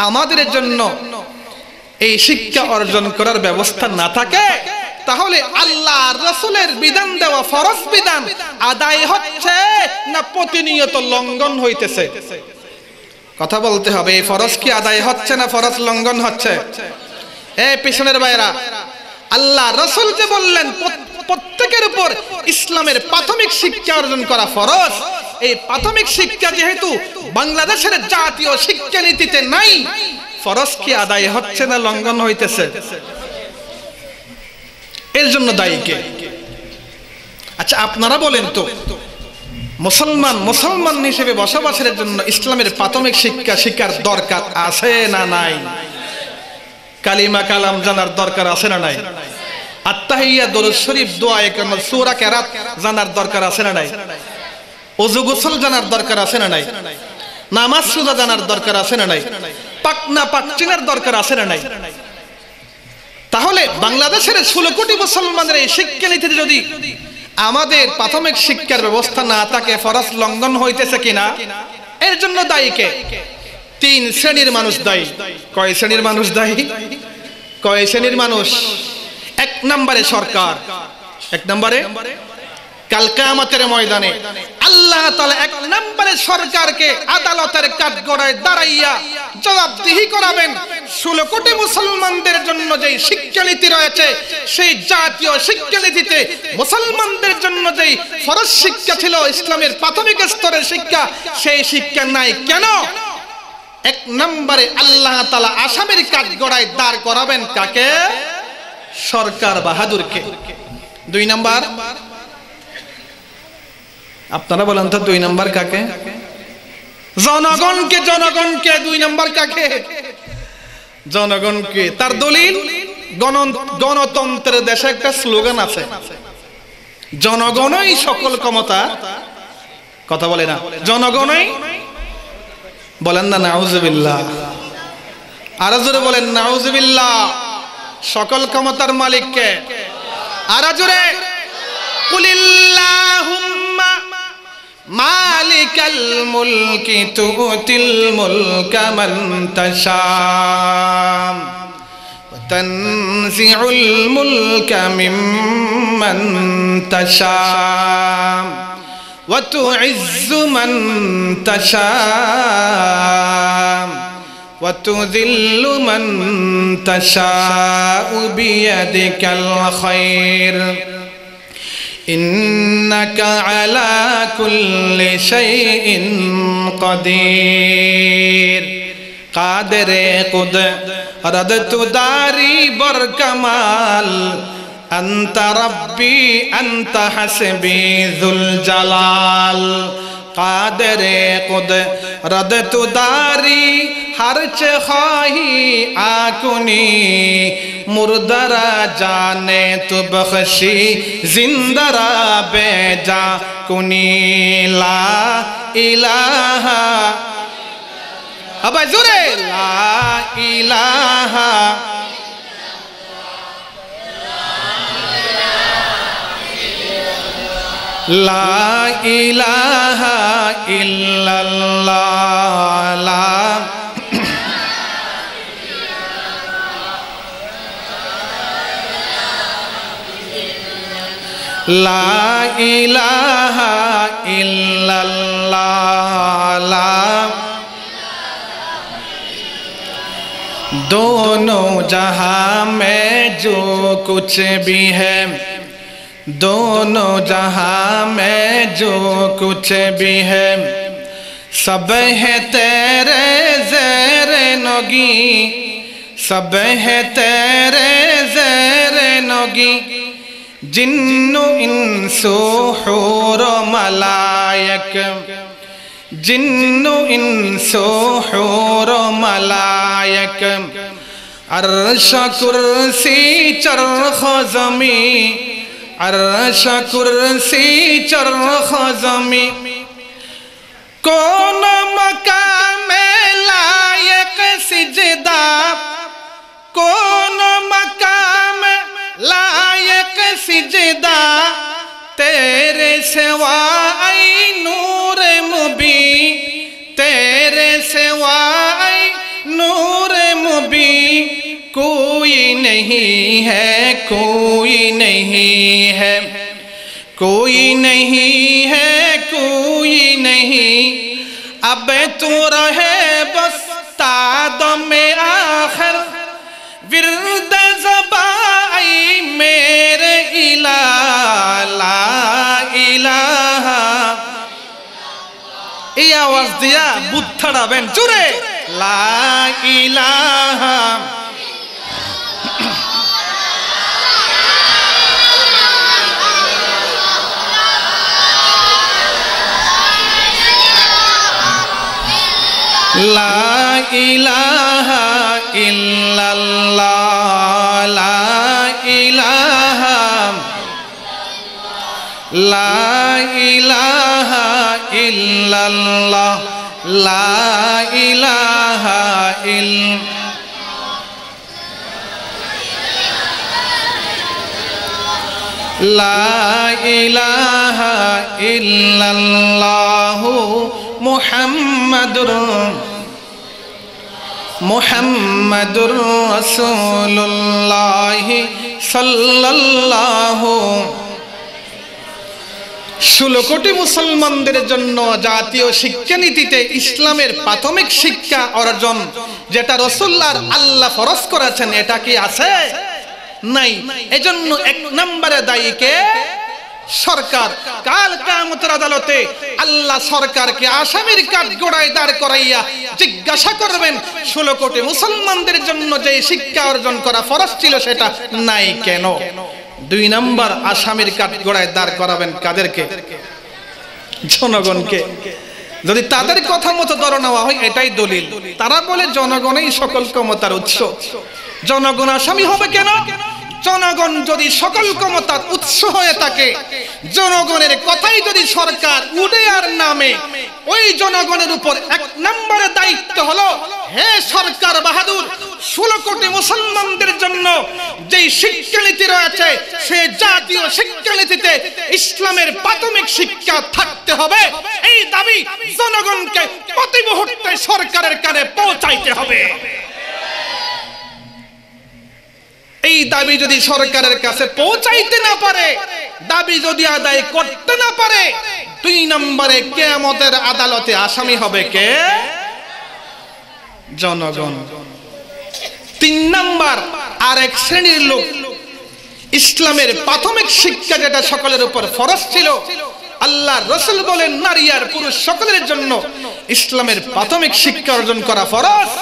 Speaker 3: আমাদের জন্য এই শিক্ষা অর্জন করার ব্যবস্থা না থাকে, তাহলে আল্লাহ রাসূলের বিধান দেওয়া ফরজ বিধান আদায় হচ্ছে না প্রতিনিয়ত লঙ্ঘন হইতেছে? কথা বলতে হবে, এই ফরজ কি আদায় হচ্ছে না ফরজ লঙ্ঘন হচ্ছে? এই পিছনের ভাইরা, আল্লাহ রাসূল যে বললেন প্রত্যেকের উপর ইসলামের প্রাথমিক শিক্ষা অর্জন করা ফরজ, এই প্রাথমিক শিক্ষা যেহেতু বাংলাদেশের জাতীয় শিক্ষানীতিতে নাই, ফরজ কি আদায় হচ্ছে না লঙ্ঘন হইতেছে? এর জন্য দায়ী কে? আচ্ছা আপনারা বলেন তো, মুসলমান হিসেবে বসবাসের জন্য ইসলামের প্রাথমিক শিক্ষা শিক্ষার দরকার আছে না নাই? কালিমা কালাম জানার দরকার আছে না নাই? আত্তাহিয়া, দরুদ শরীফ, দোয়া, ইকরাম, সূরা কেরাত জানার দরকার আছে না নাই? ওযু গোসল জানার দরকার আছে না নাই? নামাজ রোজা জানার দরকার আছে না নাই? পাক না পাক চিনার দরকার আছে না নাই? তাহলে বাংলাদেশের 16 কোটি মুসলমানের এই শিক্ষানীতিতে যদি আমাদের প্রাথমিক শিক্ষার ব্যবস্থা না থাকে, ফরজ লঙ্ঘন হইতেছে কিনা? এর জন্য দায়ী কে? 3 শ্রেণীর মানুষ দায়ী। কয় শ্রেণীর মানুষ দায়ী? কয় শ্রেণীর মানুষ? 1 নম্বরে সরকার। 1 নম্বরে কাল কিয়ামতের ময়দানে আল্লাহ তাআলা এক নম্বরে সরকারকে আদালতের কাঠগড়ায় দাঁড়াইয়া জবাবদিহি করাবেন 16 কোটি মুসলমানদের জন্য যে শিক্ষানীতি রয়েছে সেই জাতীয় শিক্ষানীতিতে মুসলমানদের জন্য যে ফরজ শিক্ষা ছিল ইসলামের প্রাথমিক স্তরের শিক্ষা সেই শিক্ষা নাই কেন এক নম্বরে আল্লাহ তাআলা আসামের কাঠগড়ায় দাঁড় করাবেন কাকে সরকার বাহাদুরকে 2 নাম্বার আপনারা বলেন তো 2 নাম্বার কাকে জনগণকে 2 নাম্বার কাকে জনগণকে তার দলিল গণতন্ত্রের দেশে একটা স্লোগান আছে জনগণই সকল ক্ষমতা কথা বলে না জনগণই বলেন না নাউজুবিল্লাহ আর জোরে বলেন নাউজুবিল্লাহ সকল ক্ষমতার মালিক কে আর জোরে কুলিল্লাহুম্মা মালিকাল মুলকি তুতিল মুলকা মান তাশা ওয়া তানজিউল মুলকা মিম্মান তাশা ওয়া তুইজ্জু মান তাশা ওয়া তুযিল্লু মান তাশা বিয়াদিকাল খায়র ইন্নাকা আলা কুল্লি শাইইন কাদির কাদিরে কুদরতু দারি বরকামাল আনতা রাব্বি আনতা হাসবি যুল জালাল কাদিরে কুদরতু দারি हर्च खाही आकुनी मुर्दरा जाने तु बख्शी जिंदरा बेजा कुनी ला इलाहा अब जोरे ला इलाहा ला इलाहा इल्लल्लाह ला ला इलाहा इल्लल्लाह ला दोनों जहां में जो कुछ भी है दोनों जहां में जो कुछ भी है सब है तेरे ज़ेरे नगी सब है तेरे ज़ेरे नगी जिन्नु इंसु हूर मलायक जिन्नु इंसु हूर मलायक अर्श कुर्सी चरख ज़मी अर्श कुर्सी चरख ज़मी कौन मकाम लायक सिजदा कौन मकाम लायक सिजदा तेरे सिवाय नूर मुबी तेरे सिवाय नूर मुबी कोई नहीं है कोई नहीं है कोई नहीं है कोई नहीं अब तू रहे बस तादम आखिर विरद ज़बाई मेरे इलाहा ला इलाहा এই আওয়াজ দিয়া বুদ্ধ ছাড়াবেন জোরে লা ইলাহা লা ইলাহা ইল্লাল্লাহ লা ইলাহা লা ইলাহা ইল্লাল্লাহ লা ইলাহা লা ইলাহা ইল্লাল্লাহু মুহাম্মাদুর রাসূলুল্লাহ সাল্লাল্লাহু 16 কোটি মুসলমানদের জন্য জাতীয় শিক্ষানীতিতে ইসলামের প্রাথমিক শিক্ষা অর্জন যেটা রাসূলুল্লাহ আল্লাহ ফরজ করেছেন, এটা কি আছে? নাই। এজন্য এক নম্বরে দায়ী কে? সরকার। কাল কিয়ামতের আদালতে আল্লাহ সরকারকে আসামির কাঠগড়ায় দাঁড় করাইয়া জিজ্ঞাসা করবেন, 16 কোটি মুসলমানদের জন্য যে শিক্ষা অর্জন করা ফরজ ছিল সেটা নাই কেন? 2 নম্বর, আসামির কাঠগড়ায় দাঁড় করাবেন কাদেরকে? জনগণকে। যদি তাদের কথা মতো ধরে নেওয়া হয়, এটাই দলিল। তারা বলে জনগণই সকল ক্ষমতার উৎস। জনগণ আসামি হবে কেন? জনগণ যদি সকল ক্ষমতার উৎস হয়ে থাকে, জনগণের কথাই যদি সরকার উড়ে আর নামে, ওই জনগণের উপর 1 নম্বরে দায়িত্ব হলো, হে সরকার বাহাদুর, 16 কোটি মুসলমানদের জন্য যে শিক্ষানীতি রয়েছে, সে জাতীয় শিক্ষানীতিতে ইসলামের প্রাথমিক শিক্ষা থাকতে হবে। এই দাবি জনগণকে প্রতি মুহূর্তে সরকারের কানে পৌঁছাইতে হবে। এই দাবি যদি সরকারের কাছে পৌঁছাইতে না পারে, দাবি যদি আদায় করতে না পারে, 2 নম্বরে কিয়ামতের আদালতে আসামি হবে কে? জনগণ। 3 নম্বর, আরেক শ্রেণীর লোক, ইসলামের প্রাথমিক শিক্ষা যেটা সকলের উপর ফরজ ছিল, আল্লাহর রাসূল বলেন নারী আর পুরুষ সকলের জন্য ইসলামের প্রাথমিক শিক্ষা অর্জন করা ফরজ।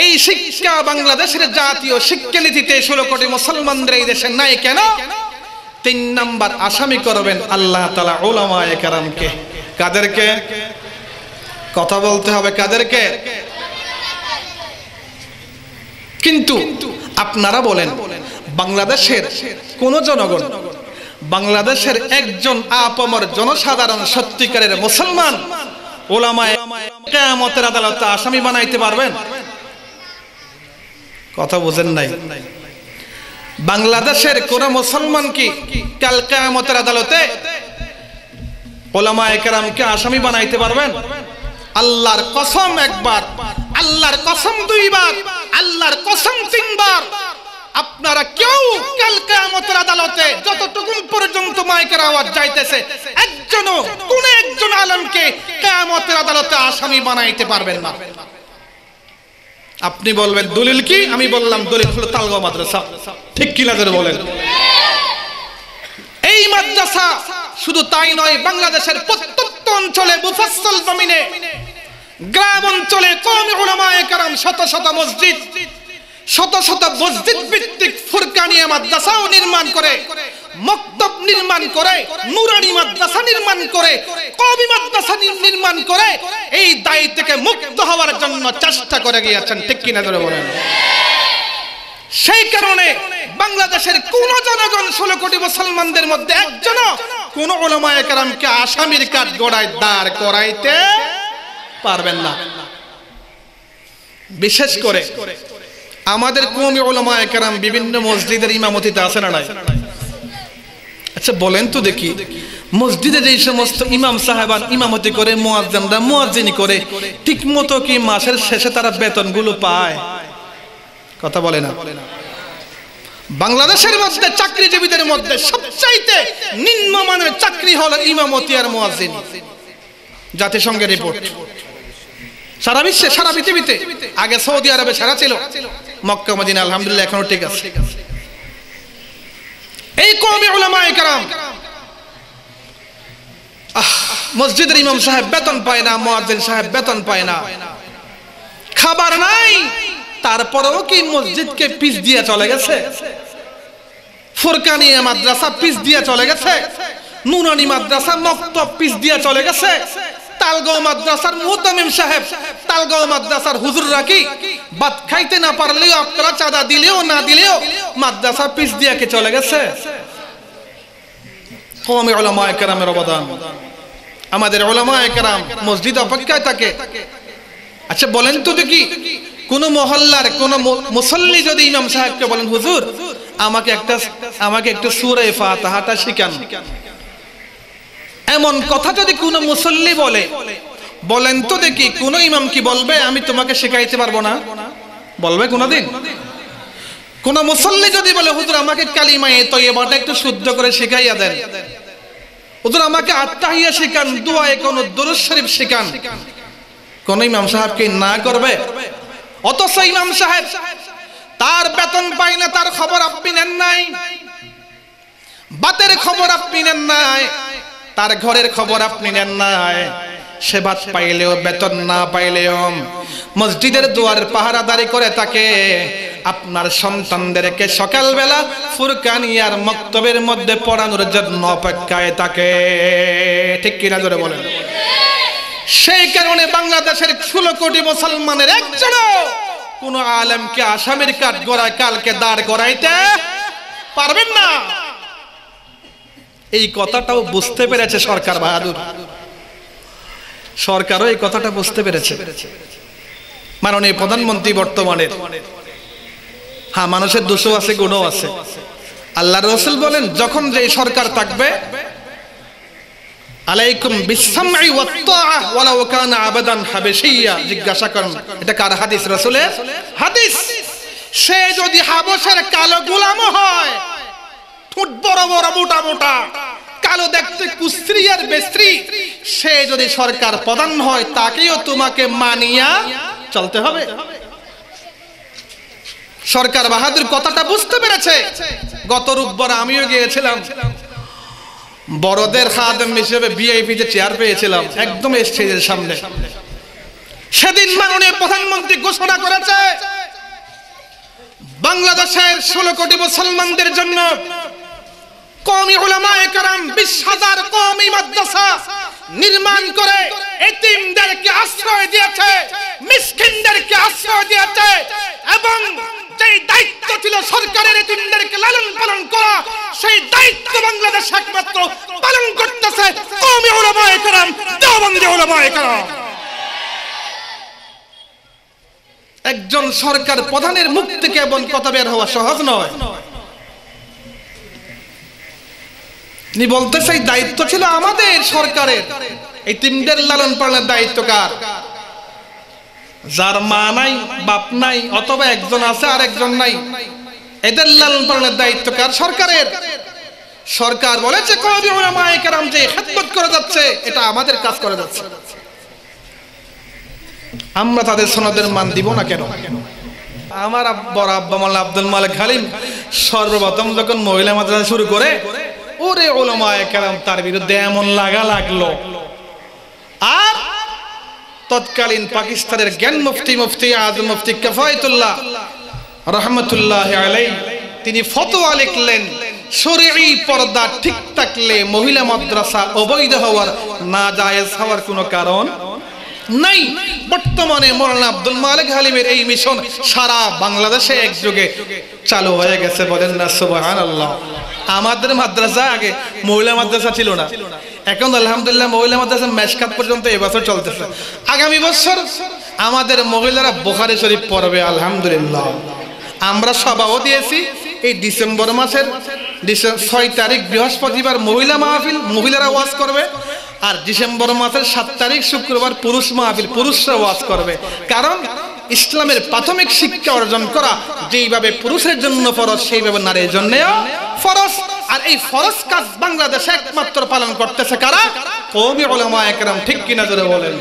Speaker 3: এই শিক্ষা বাংলাদেশের জাতীয় শিক্ষানীতিতে 16 কোটি মুসলমানদের এই দেশে নাই কেন? 3 নম্বর, আসামি করবেন আল্লাহ তাআলা উলামায়ে কেরামকে। কাদেরকে? কথা বলতে হবে, কাদেরকে? কিন্তু আপনারা বলেন, বাংলাদেশের কোন জনগণ, বাংলাদেশের একজন আপামর জনসাধারণ সত্যিকারের মুসলমান উলামায়ে কিয়ামতের আদালতে আসামি বানাইতে পারবেন? কথা বুঝেন নাই? বাংলাদেশের কোন মুসলমান কি কাল কিয়ামতের আদালতে উলামায়ে কেরামকে আসামি বানাইতে পারবেন? আল্লাহর কসম একবার, আল্লাহর কসম 2 বার, আল্লাহর কসম 3 বার, আপনারা কেউ কাল কিয়ামতের আদালতে যতটুকু পর্যন্ত মাইকের আওয়াজ যাইতেছে, একজনও কোন একজন আলেমকে কিয়ামতের আদালতে আসামি বানাইতে পারবেন না। আপনি বলবেন দলিল কি? আমি বললাম দলিল হলো তালগাঁও মাদ্রাসা। ঠিক কি না জোরে বলেন? এই মাদ্রাসা শুধু তাই নয়, বাংলাদেশের প্রত্যন্ত অঞ্চলে মুফাসসাল জমিনে, গ্রাম অঞ্চলে কওমি উলামায়ে কেরাম শত শত মসজিদ, শত শত মসজিদ ভিত্তিক ফুরকানিয়া মাদ্রাসাও নির্মাণ করে, মক্তব নির্মাণ করে, নুরানি মাদ্রাসা নির্মাণ করে, কওমি মাদ্রাসা নির্মাণ করে এই দায় থেকে মুক্ত হওয়ার জন্য চেষ্টা করে গিয়েছেন। ঠিক কি না জোরে বলেন? সেই কারণে বাংলাদেশের কোন জনগণ 16 কোটি মুসলমানদের মধ্যে একজনও কোন উলামায়ে কেরামকে আসামির কাঠগড়ায় দাঁড় করাইতে পারবেন না। বিশেষ করে আমাদের কওমি উলামায়ে কেরাম বিভিন্ন মসজিদের ইমামতিতে আছেন না নাই? আচ্ছা বলেন তো দেখি, মসজিদে যেই সমস্ত ইমাম সাহেবান ইমামতি করে, মুয়াজ্জিনরা মুয়াজ্জিনি করে, ঠিকমতো কি মাসের শেষে তারা বেতনগুলো পায়? কথা বলে না। বাংলাদেশের মধ্যে চাকরিজীবীদের মধ্যে সবচাইতে নিম্নমানের চাকরি হলো ইমামতি আর মুয়াজ্জিন। জাতিসংঘের রিপোর্ট। সারা বিশ্বে, সারা পৃথিবীতে, আগে সৌদি আরবে সারা ছিল, মক্কা মদিনা আলহামদুলিল্লাহ এখনো ঠিক আছে। এই কওমি উলামায়ে কেরাম, মসজিদের ইমাম সাহেব বেতন পায় না, মুয়াজ্জিন সাহেব বেতন পায় না, খাবার নাই, তারপরেও কি মসজিদকে পিস দিয়ে চলে গেছে? ফুরকানিয়া মাদ্রাসা পিস দিয়ে চলে গেছে, নুরানি মাদ্রাসা মক্তব পিস দিয়ে চলে গেছে, তালগাঁও মাদ্রাসার মুহতামিম সাহেব, তালগাঁও মাদ্রাসার হুজুররা কি ভাত খাইতে না পারলেও, আপনারা চাঁদা দিলেও না দিলেও মাদ্রাসা পিস দিয়ে কে চলে গেছে? কওমি উলামায়ে কেরামের অবদান। আমাদের উলামায়ে কেরাম মসজিদ অপেক্ষায় থাকে। আচ্ছা বলেন তো দেখি, কোন মহল্লার কোন মুসল্লি যদি ইমাম সাহেবকে বলেন, হুজুর আমাকে একটু সূরা ফাতিহাটা শিখান, এমন কথা যদি কোন মুসল্লি বলে, বলেন তো দেখি কোন ইমাম কি বলবে আমি তোমাকে শেখাইতে পারবো না? বলবে কোনদিন? কোন মুসল্লি যদি বলে, হুজুর আমাকে কালিমায়ে তয়্যিবাটা একটু শুদ্ধ করে শিখাইয়া দেন, হুজুর আমাকে আত্তাহিয়া শিখান, দুআয়ে কোন দুরূদ শরীফ শিখান। কোন ইমাম সাহেবকে না করবে? অথচ ইমাম সাহেব তার বেতন পায় না, তার খবর আপনি নেন নাই, বাতের খবর আপনি নেন নাই, তার ঘরের খবর আপনি নেন নাই। সে ভাত পাইলেও বেতন না পাইলেও মসজিদের দুয়ারের পাহারাদারি করে থাকে। আপনার সন্তানদেরকে সকালবেলা ফুরকানিয়ার মক্তবের মধ্যে পড়ানোর জন্য অপেক্ষায় থাকে, ঠিক কিনা জোরে বলেন? সেই কারণে বাংলাদেশের 16 কোটি মুসলমানের একজনও কোন আলেমকে আসামির কাঠ গড়ায় কালকে দাঁড় করাইতে পারবেন না। এই কথাটাও বুঝতে পেরেছে সরকার বাহাদুর, সরকারও এই কথাটা বুঝতে পেরেছে। মাননীয় প্রধানমন্ত্রী বর্তমানের, হ্যাঁ মানুষের দোষও আছে, গুণও আছে। আল্লাহর রাসূল বলেন যখন যে সরকার থাকবে, আলাইকুম বিসসামঈ ওয়াত তাআহ ওয়ালাউ কানা আবাদান হাবশিয়া। জিজ্ঞাসা করেন এটা কার হাদিস? রাসূলের হাদিস। সে যদি হাবশের কালো গোলামও হয়, ঠোঁট বড় বড় মোটা মোটা, কালো দেখতে কুস্ত্রী আর বেস্ত্রী, সে যদি সরকার প্রধান হয় তাকেও তোমাকে মানিয়া চলতে হবে। সরকার বাহাদুর কথাটা বুঝতে পেরেছে। গত রোববার আমিও গিয়েছিলাম, বড়দের খাদেম হিসেবে ভিআইপি যে চেয়ার পেয়েছিলাম একদম স্টেজের সামনে। সেদিন মাননীয় প্রধানমন্ত্রী ঘোষণা করেছে বাংলাদেশের 16 কোটি মুসলমানদের জন্য কওমি উলামায়ে কেরাম 20,000 কওমি মাদ্রাসা নির্মাণ করে এতিমদেরকে আশ্রয় দিয়েছে, মিসকিনদেরকে আশ্রয় দিয়েছে, এবং যেই দায়িত্ব ছিল সরকারের এতিমদেরকে লালন পালন করা, সেই দায়িত্ব বাংলাদেশ একমাত্র পালন করতেছে কওমি উলামায়ে কেরাম, দেওবন্দি উলামায়ে কেরাম। একজন সরকার প্রধানের মুখ থেকে এমন কথা বের হওয়া সহজ নয়। তিনি বলতেছে এই দায়িত্ব ছিল আমাদের সরকারের, এতিমদের লালন পালনের দায়িত্ব কার? যার মা নাই, বাপ নাই, অথবা একজন আছে আর একজন নাই, এদের লালন পালনের দায়িত্ব কার? সরকারের। সরকার বলেছে কওমি উলামায়ে কেরাম যে খেদমত করে যাচ্ছে, এটা আমাদের কাজ করে যাচ্ছে, আমরা তাদের সনদের মান দিব না কেন? আমার বড় আব্বা মাওলানা আব্দুল মালিক হালিম সর্বপ্রথম যখন মহিলা মাদ্রাসা শুরু করে, ওরে উলামায়ে কেরাম তার বিরুদ্ধে এমন লাগলো। আর তৎকালীন পাকিস্তানের জ্ঞান মুফতি আজম মুফতি কিফায়াতুল্লাহ রাহমাতুল্লাহি আলাইহি তিনি ফতোয়া লিখলেন, শরঈ পর্দা ঠিক থাকলে মহিলা মাদ্রাসা অবৈধ হওয়ার, নাজায়েজ হওয়ার কোনো কারণ নাই। বর্তমানে মাওলানা আব্দুল মালিক হালিমের এই মিশন সারা বাংলাদেশে একযোগে চালু হয়ে গেছে, বলেন না সুবহানাল্লাহ। আমাদের মাদ্রাসা আগে মহিলা মাদ্রাসা ছিল না, এখন আলহামদুলিল্লাহ মহিলা মাদ্রাসা মেশকাত পর্যন্ত এবছর চলতেছে। আগামী বছর আমাদের মহিলারা বুখারী শরীফ পড়বে আলহামদুলিল্লাহ। আমরা সভাও দিয়েছি, এই ডিসেম্বর মাসের 6 তারিখ বৃহস্পতিবার মহিলা মাহফিল, মহিলারা ওয়াজ করবে। আর ডিসেম্বর মাসের 7 তারিখ শুক্রবার পুরুষ মাহফিল, পুরুষরা ওয়াজ করবে। কারণ ইসলামের প্রাথমিক শিক্ষা অর্জন করা যেইভাবে পুরুষের জন্য ফরজ, সেইভাবে নারীর জন্যও ফরজ। আর এই ফরজ কাজ বাংলাদেশে একমাত্র পালন করতেছে কারা? কওমি উলামায়ে কেরাম, ঠিক কিনা জোরে বলেন?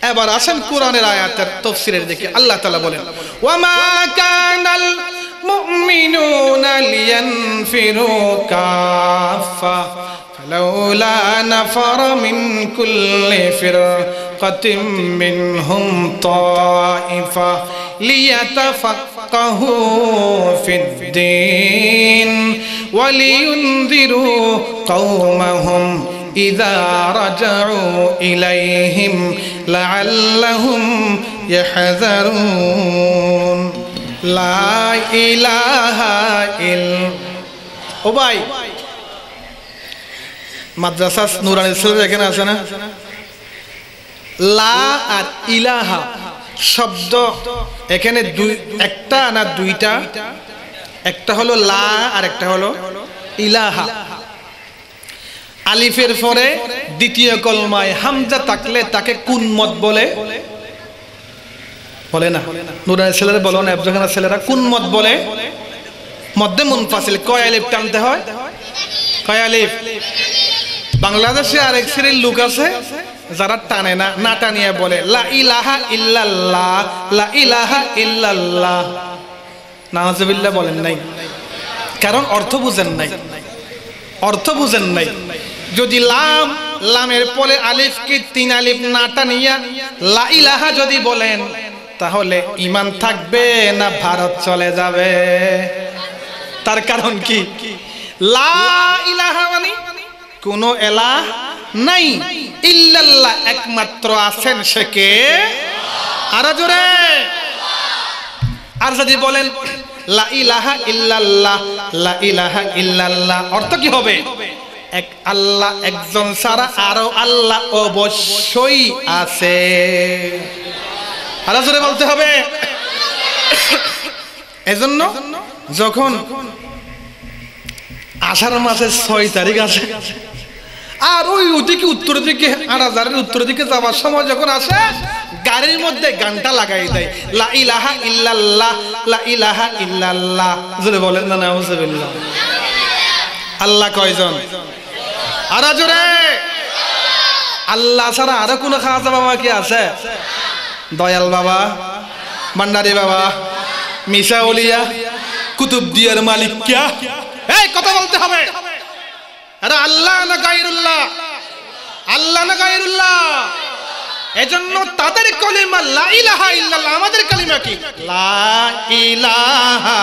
Speaker 3: এবার আসেন কোরআনের আয়াতের তাফসীরের দিকে। আল্লাহ তাআলা বলেন, ওয়ামা কানাল মুমিনুনা লিয়ানফিরু কাফা ফালাউলা নাফারা মিন কুল্লি ফিরকাতিন মিনহুম তাইফা লিয়াতাফাক্কাহু ফিদ-দীন ওয়া লিয়ুনযিরু কওমাহুম ইযা রাজাউ ইলাইহিম লাআল্লাহুম ইয়াহযারুন। লা ইলাহা ইল্লাল্লাহ। ও ভাই, মাদ্রাসা নুরানী স্কুল এখানে আছে না? লা আর ইলাহা শব্দ এখানে একটা না দুইটা? একটা হলো লা আর একটা হলো ইলাহা। আলিফের পরে দ্বিতীয় কলমায় হামজা থাকলে তাকে কোন মত বলে? বলে না? নুরানী ছেলেরা বলো না, এবজখানা ছেলেরা কোন মত বলে? মধ্যে মুনফাসিল। কয় আলিফ টানতে হয়? কয় আলিফ? বাংলাদেশে আরেক শ্রেণীর লোক আছে যারা টানে না, না টানিয়ে বলে লা ইলাহা ইল্লাল্লাহ, লা ইলাহা ইল্লাল্লাহ। নাউজুবিল্লাহ বলেন নাই, কারণ অর্থ বুঝেন নাই, অর্থ বুঝেন নাই। যদি লাম, লামের পরে আলিফ কি 3 আলিফ না টানিয়া লা ইলাহা যদি বলেন, তাহলে ঈমান থাকবে না ভারত চলে যাবে? তার কারণ কি? লা ইলাহা মানে কোনো এলাহ নাই, ইল্লাল্লাহ একমাত্র আছেন সে কে? আরো জোরে। আর যদি বলেন লা ইলাহা ইল্লাল্লাহ, লা ইলাহা ইল্লাল্লাহ অর্থ কি হবে? এক আল্লাহ, একজন ছাড়া আরো আল্লাহ অবশ্যই আছে। আরো জোরে বলতে হবে। এজন্য যখন আষাঢ় মাসের 6 তারিখ আসে, আর ওই ওদিকে উত্তর দিকে আড়াজারের উত্তর দিকে যাওয়ার সময় যখন আসে, গাড়ির মধ্যে গানটা লাগাই দেয় লা ইলাহা ইল্লাল্লাহ, লা ইলাহা ইল্লাল্লাহ। জোরে বলেন না নাউজুবিল্লাহ। আল্লাহ কয়জন? আর জোরে। আল্লাহ ছাড়া আরো কোন খাজা বাবা কি আছে? দয়াল বাবা, ভান্ডারী বাবা, মিশা ওলিয়া, কুতুবদিয়ার মালিক কে? এই কথা বলতে হবে। আরে আল্লাহ না গায়রুল্লাহ? আল্লাহ না গায়রুল্লাহ? এজন্য তাদের কলিমা লা ইলাহা ইল্লাল্লাহ, আমাদের কলিমা কি? লা ইলাহা,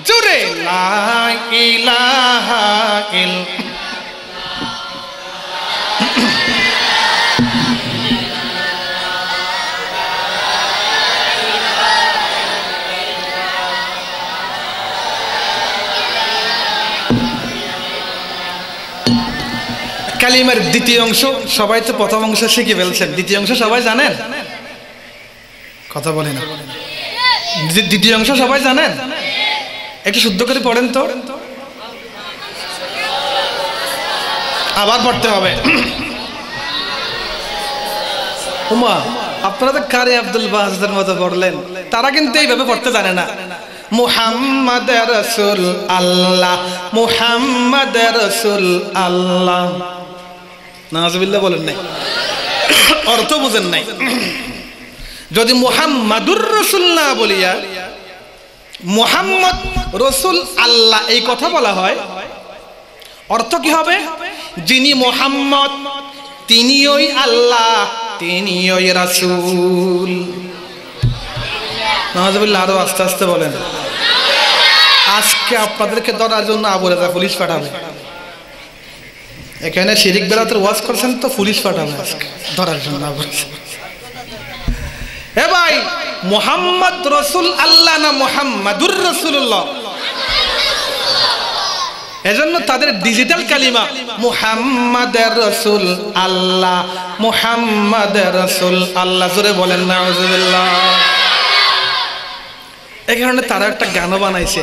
Speaker 3: জোরে লা ইলাহা ইল্লাল্লাহ। কালিমার দ্বিতীয় অংশ সবাই তো প্রথম অংশ শিখে ফেলছেন, দ্বিতীয় অংশ সবাই জানেন? কথা বলে না। দ্বিতীয় অংশ সবাই জানেন? একটু শুদ্ধ করে পড়েন তো, আবার পড়তে হবে। উমা, আপনারা তো কারি আব্দুল বাহাজের মতো পড়লেন, তারা কিন্তু এইভাবে পড়তে জানে না। মুহাম্মদ রাসূল আল্লাহ, মুহাম্মদ রাসূল আল্লাহ। নাউজুবিল্লাহ বলেন নাই, অর্থ বুঝেন নাই। যদি মুহাম্মাদুর রাসূল না বলিয়া মুহাম্মদ রাসূল আল্লাহ এই কথা বলা হয়, অর্থ কি হবে? যিনি মুহাম্মদ তিনিই আল্লাহ, তিনিই রাসূল। নাউজুবিল্লাহ। আরো আস্তে আস্তে বলেন। আজকে আপনাদেরকে ধরার জন্য আবুরাজা পুলিশ পাঠাবে। এখানে শিরিক বেলাতের ওয়াজ করছেন তো, পুলিশ পাঠাবে আজকে ধরার জন্য আবুরাজা। এ ভাই, মুহাম্মদ রাসূল আল্লাহ না মুহাম্মাদুর রাসূলুল্লাহ? এজন্য তাদের ডিজিটাল কালিমা মুহাম্মাদুর রাসূল আল্লাহ, মুহাম্মাদুর রাসূল আল্লাহ। জোরে বলেন নাউজুবিল্লাহ। এই কারণে তারা একটা গানও বানাইছে,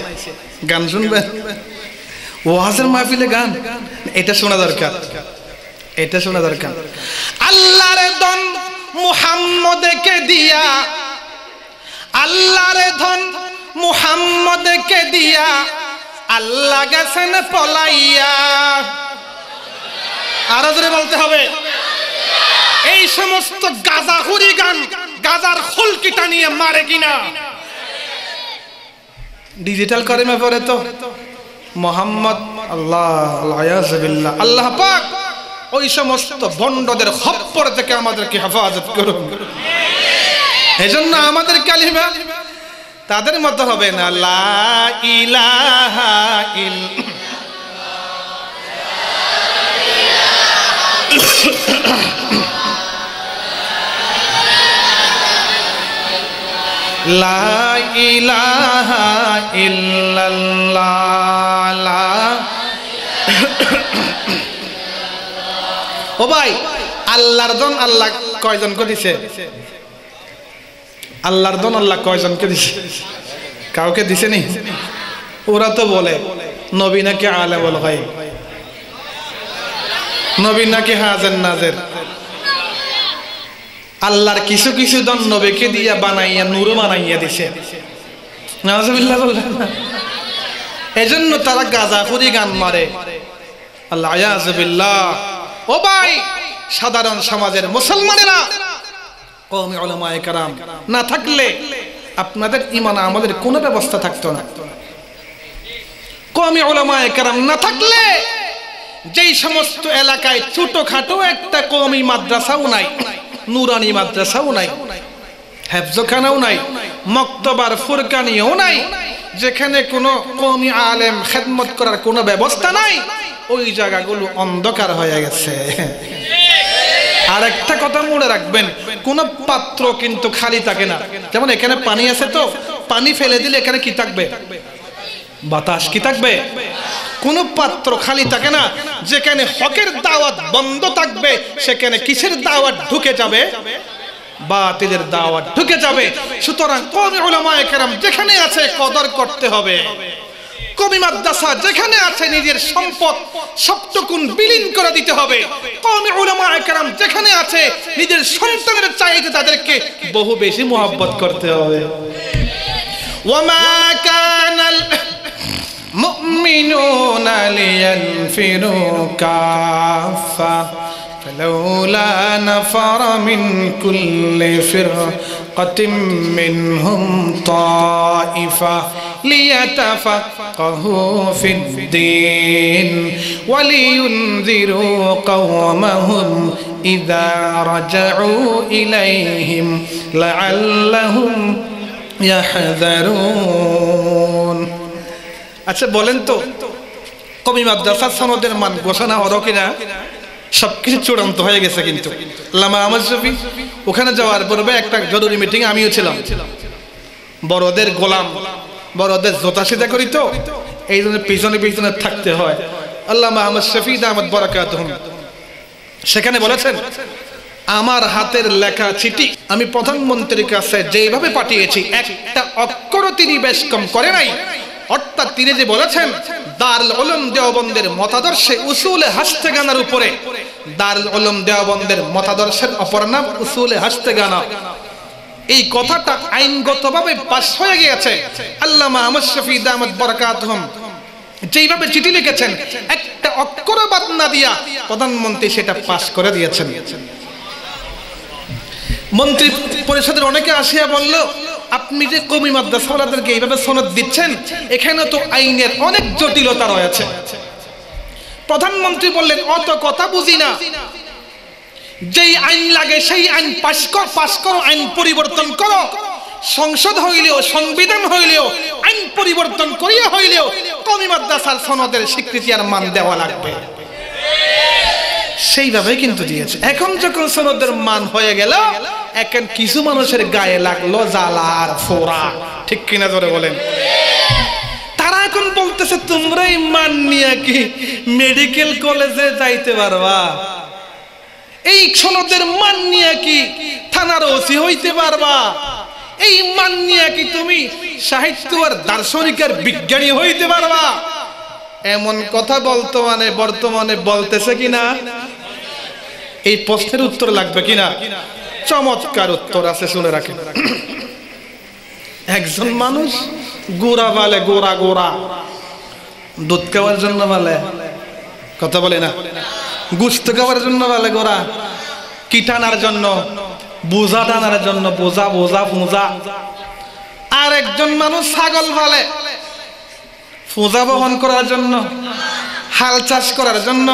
Speaker 3: গান শুনবেন? ওয়াজের মাহফিলে গান, এটা শোনা দরকার, এটা শোনা দরকার। আল্লাহর ধন মুহাম্মদকে দিয়া, আল্লাহর ধন মুহাম্মদকে দিয়া, আল্লাহ গেছেন পলাইয়া। আরো জোরে বলতে হবে। এই সমস্ত গাজাখুরি গান গাজার খুলকিটা নিয়ে মারে কিনা? ডিজিটাল করিমে পড়ে তো মোহাম্মদ আল্লাহ, আল্লাহ আল্লাহ পাক ওই সমস্ত ভণ্ডদের খপ্পর থেকে আমাদেরকে হেফাজত করুন। এজন্য আমাদের কালিমা তাদের মতো হবে না। লা ইলাহা লা ইলাহা ইল্লাল্লাহ। ও ভাই, আল্লাহর দন আল্লাহ কয়জনকে দিছে? আল্লাহর দন আল্লাহ কয়জনকে দিছে? কাউকে দিছে নি? ওরা তো বলে নবী নাকি আলেমুল গায়ব, নবী নাকি হাজির নাজির। আল্লাহর কিছু কিছু দন নবীকে দিয়া বানাইয়া নূর বানাইয়া দিছে। নাউজুবিল্লাহ বললেন। এজন্য তারা গাজাখুরি গান মারে। আল্লাহ ইয়াযু বিল্লাহ। ও ভাই, সাধারণ সমাজের মুসলমানেরা, কওমি উলামায়ে কেরাম না থাকলে আপনাদের ঈমান আমলের কোনো ব্যবস্থা থাকতো না। কওমি উলামায়ে কেরাম না থাকলে যেই সমস্ত এলাকায় ছোটখাটো একটা কওমি মাদ্রাসাও নাই, নুরানি মাদ্রাসাও নাই, হেফজখানাও নাই, মক্তবার ফুরকানিও নাই, যেখানে কোনো কওমি আলেম খেদমত করার কোনো ব্যবস্থা নাই, ওই জায়গাগুলো অন্ধকার হয়ে গেছে। আর একটা কথা মনে রাখবেন, কোন পাত্র কিন্তু খালি থাকে না। যেমন এখানে পানি আছে, তো পানি ফেলে দিলে এখানে কি থাকবে? বাতাস কি থাকবে? কোন পাত্র খালি থাকে না। যেখানে হকের দাওয়াত বন্ধ থাকবে সেখানে কিসের দাওয়াত ঢুকে যাবে? বাতিলের দাওয়াত ঢুকে যাবে। সুতরাং কওমি উলামায়ে কেরাম যেখানে আছে কদর করতে হবে। কওমি মাদ্রাসা যেখানে আছে নিজের সম্পদ সবটুকুন বিলীন করে দিতে হবে। কওমি উলামায়ে কেরাম যেখানে আছে নিজের সন্তানের চাইতে তাদেরকে বহু বেশি মহব্বত করতে হবে। ওয়ামা কানাল মুমিনুনা লিয়ানফিরু কাফা فلولا نفر من كل فرقة منهم طائفة ليتفقهوا في الدين ولينذروا قومهم إذا رجعوا إليهم لعلهم يحذرون। আচ্ছা বলেন তো, কওমি মাদ্রাসা সনদের মান ঘোষণা হলো কিনা? সবকিছু চূড়ান্ত হয়ে গেছে। কিন্তু আল্লামা আহমদ শফী ওখানে যাওয়ার পূর্বে একটা জরুরি মিটিং আমিও ছিলাম। বড়দের গোলাম, বড়দের জোতা সিধা করি, তো এই জন্য পিছনে পিছনে থাকতে হয়। আল্লামা আহমদ শফী দামাত বারাকাতুহুম সেখানে বলেছেন, আমার হাতের লেখা চিঠি আমি প্রধানমন্ত্রীর কাছে যেভাবে পাঠিয়েছি একটা অক্ষরও তিনি বেশ কম করে নাই। অর্থাৎ তিনি যে বলেছেন দারুল উলুম দেওবন্দের মতাদর্শে উসুলে হাস্তেগানার উপরে, দারুল উলুম দেওবন্দের মতাদর্শের অপর নাম উসুলে হাস্তেগানা, এই কথাটা আইনগতভাবে পাস হয়ে গিয়েছে। আল্লামা আহমদ শফী দামাত বারাকাতুহুম যেইভাবে চিঠি লিখেছেন একটা অক্ষর বাদ না দিয়া প্রধানমন্ত্রী সেটা পাস করে দিয়েছেন। মন্ত্রী পরিষদের অনেকে আসিয়া বলল, আপনি যে কওমি মাদ্রাসাওয়ালাদেরকে এইভাবে সনদ দিচ্ছেন, এখানে তো আইনের অনেক জটিলতা রয়েছে। প্রধানমন্ত্রী বললেন, অত কথা বুঝি না, যেই আইন লাগে সেই আইন পাস করো, আইন পরিবর্তন করো। সংসদ হইলেও সংবিধান হইলেও আইন পরিবর্তন করিয়া হইলেও কওমি মাদ্রাসার সনদের স্বীকৃতি আর মান দেওয়া লাগবে। সেইভাবে কিন্তু দিয়েছে। এখন যখন সনদের মান হয়ে গেল, এখন কিছু মানুষের গায়ে লাগলো জ্বালার ফোড়া, ঠিক কিনা জোরে বলেন? তারা এখন বলতেছে, তোমরা এই মান নিয়ে কি মেডিকেল কলেজে যাইতে পারবা? এই সনদের মান নিয়ে কি থানার ওসি হইতে পারবা? এই মান নিয়ে কি তুমি সাহিত্য আর দার্শনিক আর বিজ্ঞানী হইতে পারবা? এমন কথা বর্তমানে বলতেছে কিনা? এই প্রশ্নের উত্তর লাগবে কিনা? চমৎকার উত্তর আছে, শুনে রাখেন। একজন মানুষ গোড়া বলে, গোড়া দুধ খাওয়ার জন্য বলে, কথা বলে না, গুস্ত খাওয়ার জন্য বলে গোড়া, কি টানার জন্য, বোঝা টানার জন্য, বোঝা ফুঁজা। আর একজন মানুষ ছাগল বলে ফুঁজা বহন করার জন্য, হাল চাষ করার জন্য,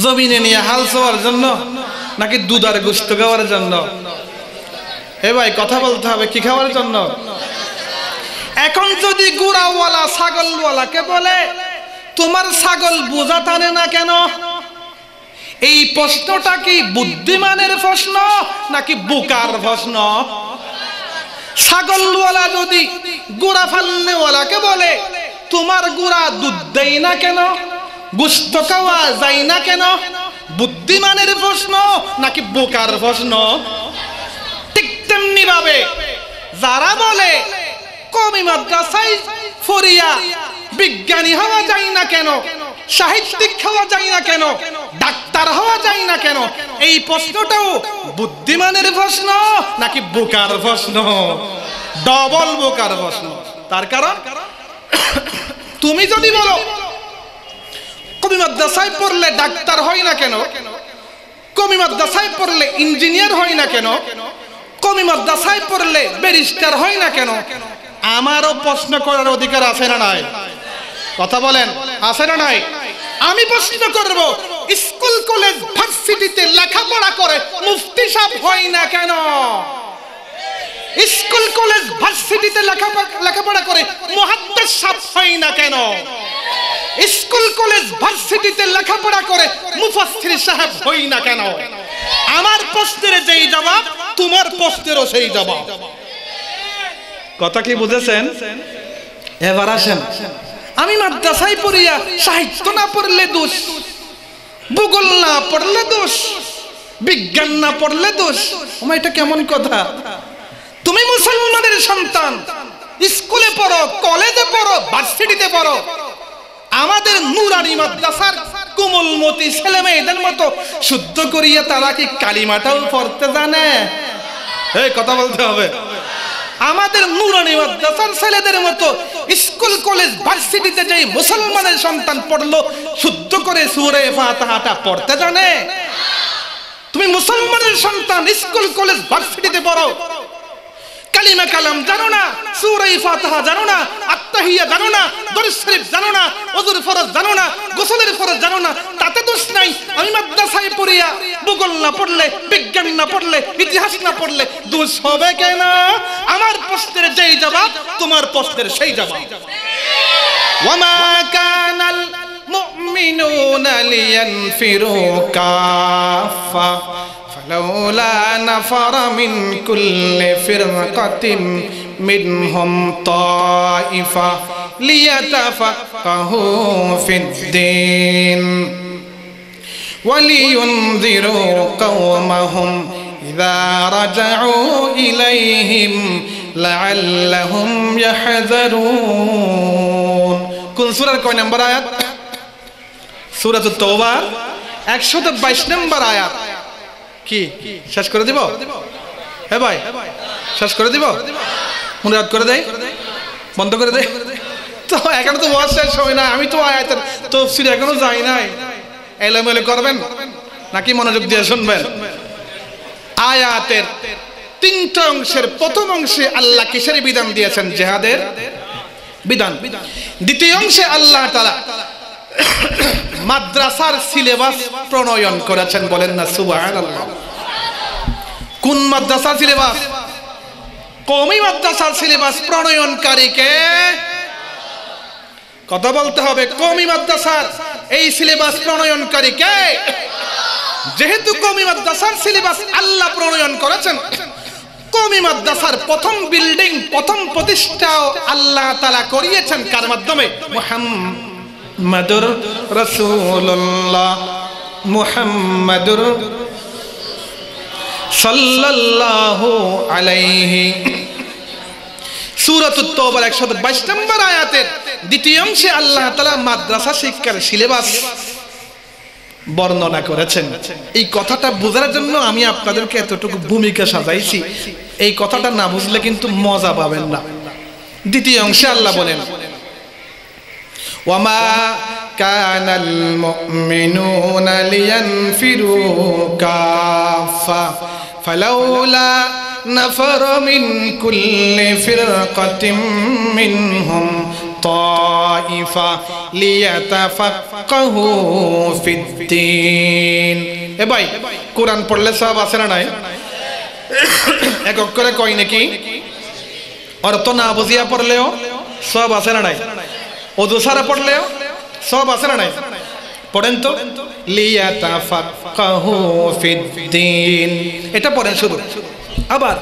Speaker 3: জমিনে নিয়ে হাল ছোয়ার জন্য, নাকি দুধ আর গোস্ত খাওয়ার জন্য? এ ভাই কথা বলতে হবে, কি খাওয়ার জন্য? এখন যদি গুড়াওয়ালা ছাগলওয়ালাকে বলে, তোমার ছাগল বোঝা টানে না কেন? এই প্রশ্নটা কি বুদ্ধিমানের প্রশ্ন নাকি বোকার প্রশ্ন? ছাগলওয়ালা যদি গোড়া ফালনেওয়ালাকে বলে, তোমার গোড়া দুধ দেয় না কেন, গোস্ত খাওয়া যায় না কেন? বুদ্ধিমানের প্রশ্ন নাকি বোকার প্রশ্ন? ঠিক তেমনি ভাবে যারা বলে কওমি মাদ্রাসায় ফরিয়া বিজ্ঞানী হওয়া যায় না কেন, সাহিত্যিক হওয়া যায় না কেন, ডাক্তার হওয়া যায় না কেন, এই প্রশ্নটাও বুদ্ধিমানের প্রশ্ন নাকি বোকার প্রশ্ন? ডবল বোকার প্রশ্ন। তার কারণ তুমি যদি বলো কওমি মাদ্রাসায় পড়লে ডাক্তার হয় না কেন? কওমি মাদ্রাসায় পড়লে ইঞ্জিনিয়ার হয় না কেন? কওমি মাদ্রাসায় পড়লে ব্যারিস্টার হয় না কেন? আমারও প্রশ্ন করার অধিকার আছে না নাই? কথা বলেন, আছে না নাই? আমি প্রশ্ন করব, স্কুল কলেজ ভার্সিটিতে লেখাপড়া করে মুফতি সাহেব হয় না কেন? স্কুল কলেজ ভার্সিটিতে লেখাপড়া করে মুহাদ্দিস সাহেব হয় না কেন? স্কুল কলেজ ভার্সিটিতে লেখাপড়া করে মুফাসসির সাহেব হই না কেন? আমার প্রশ্নের যেই জবাব তোমার প্রশ্নেরও সেই জবাব। কথা কি বুঝেছেন? এবার আসেন, আমি মাদ্রাসায় পড়িয়া সাহিত্য না পড়লে দোষ, ভূগোল না পড়লে দোষ, বিজ্ঞান না পড়লে দোষ। এটা কেমন কথা? তুমি মুসলমানের সন্তান, স্কুলে পড়ো, কলেজে পড়ো, ভার্সিটিতে পড়ো, আমাদের নুরানি মাদ্রাসার কোমলমতি ছেলে মেয়েদের মতো শুদ্ধ করিয়া তারা কি কালিমাটাও পড়তে জানে? এই কথা বলতে হবে। আমাদের নুরানি মাদ্রাসার ছেলেদের মতো স্কুল কলেজ ভার্সিটিতে যেই মুসলমানের সন্তান পড়লো শুদ্ধ করে সূরা ফাতিহাটা পড়তে জানে? তুমি মুসলমানের সন্তান, স্কুল কলেজ ভার্সিটিতে পড়ো, কালিমা কালাম জানো না, সূরা ফাতিহা জানো না, আত্তাহিয়া জানো না, দরুদ শরীফ জানো না, ওযুর ফরজ জানো না, গোসলের ফরজ জানো না, তাতে দোষ নাই। আমি মাদ্রাসায় পড়িয়া ভূগোল না পড়লে, বিজ্ঞান না পড়লে, ইতিহাস না পড়লে দোষ হবে কেন? আমার প্রশ্নের যেই জবাব তোমার প্রশ্নের সেই জবাব। ওয়ামা কানাল মুমিনুনা লিয়ানফিরু কাফা فلولا نفر من كل فرقة منهم طائفة ليتفقهوا في الدين ولينذروا قومهم إذا رجعوا إليهم لعلهم يحذرون। কোন সূরার কয় নম্বর আয়াত? সূরাতুত তাওবা 122 নম্বর আয়াত। কি শেষ করে দিব? হ্যাঁ ভাই, শেষ করে দিব? মুরাদ করে দেই, বন্ধ করে দেই তো? এখনো তো ওয়াজ শেষ হয় না, আমি তো আয়াতের তাফসীর এখনো যাই নাই। এলোমেলো করবেন নাকি মনোযোগ দিয়ে শুনবেন? আয়াতের তিনটা অংশের প্রথম অংশে আল্লাহ কিসের বিধান দিয়েছেন? জিহাদের বিধান। দ্বিতীয় অংশে আল্লাহ তাআলা মাদ্রাসার সিলেবাস প্রণয়ন করেছেন। বলেন না সুবহানাল্লাহ। কোন মাদ্রাসার সিলেবাস? কওমি মাদ্রাসার সিলেবাস প্রণয়নকারী কে? কথা বলতে হবে। কওমি মাদ্রাসার এই সিলেবাস প্রণয়নকারী কে? যেহেতু কওমি মাদ্রাসার সিলেবাস আল্লাহ প্রণয়ন করেছেন, কওমি মাদ্রাসার প্রথম বিল্ডিং, প্রথম প্রতিষ্ঠাও আল্লাহ তাআলা করিয়েছেন কার মাধ্যমে? মুহাম্মাদুর রাসূলুল্লাহ, মুহাম্মাদুর সাল্লাল্লাহু আলাইহি। সূরাতুত তাওবার 122 নম্বর আয়াতের দ্বিতীয় অংশে আল্লাহ তাআলা মাদ্রাসা শিক্ষার সিলেবাস বর্ণনা করেছেন। এই কথাটা বোঝার জন্য আমি আপনাদেরকে এতটুকু ভূমিকা সাজাইছি। এই কথাটা না বুঝলে কিন্তু মজা পাবেন না। দ্বিতীয় অংশে আল্লাহ বলেন, ওয়ামা কানাল মুমিনুনা লিয়ানফিরু কাফা ফালাউলা নাফারা মিন কুল্লি ফিরকাতিন মিনহুম তাইফা লিয়াতাফাক্কাহু ফিদ্দীন। এ ভাই, কোরআন পড়লে সব আছে না নাই? এক অক্ষরে কই নাকি? অর্থ না বুঝিয়া পড়লেও সব আছে না নাই? ওযু সারা পড়লেও সব আছে না নাই? পড়েন তো, লিয়াতাফাক্কাহু ফিদ্দীন, এটা পড়েন শুধু। আবার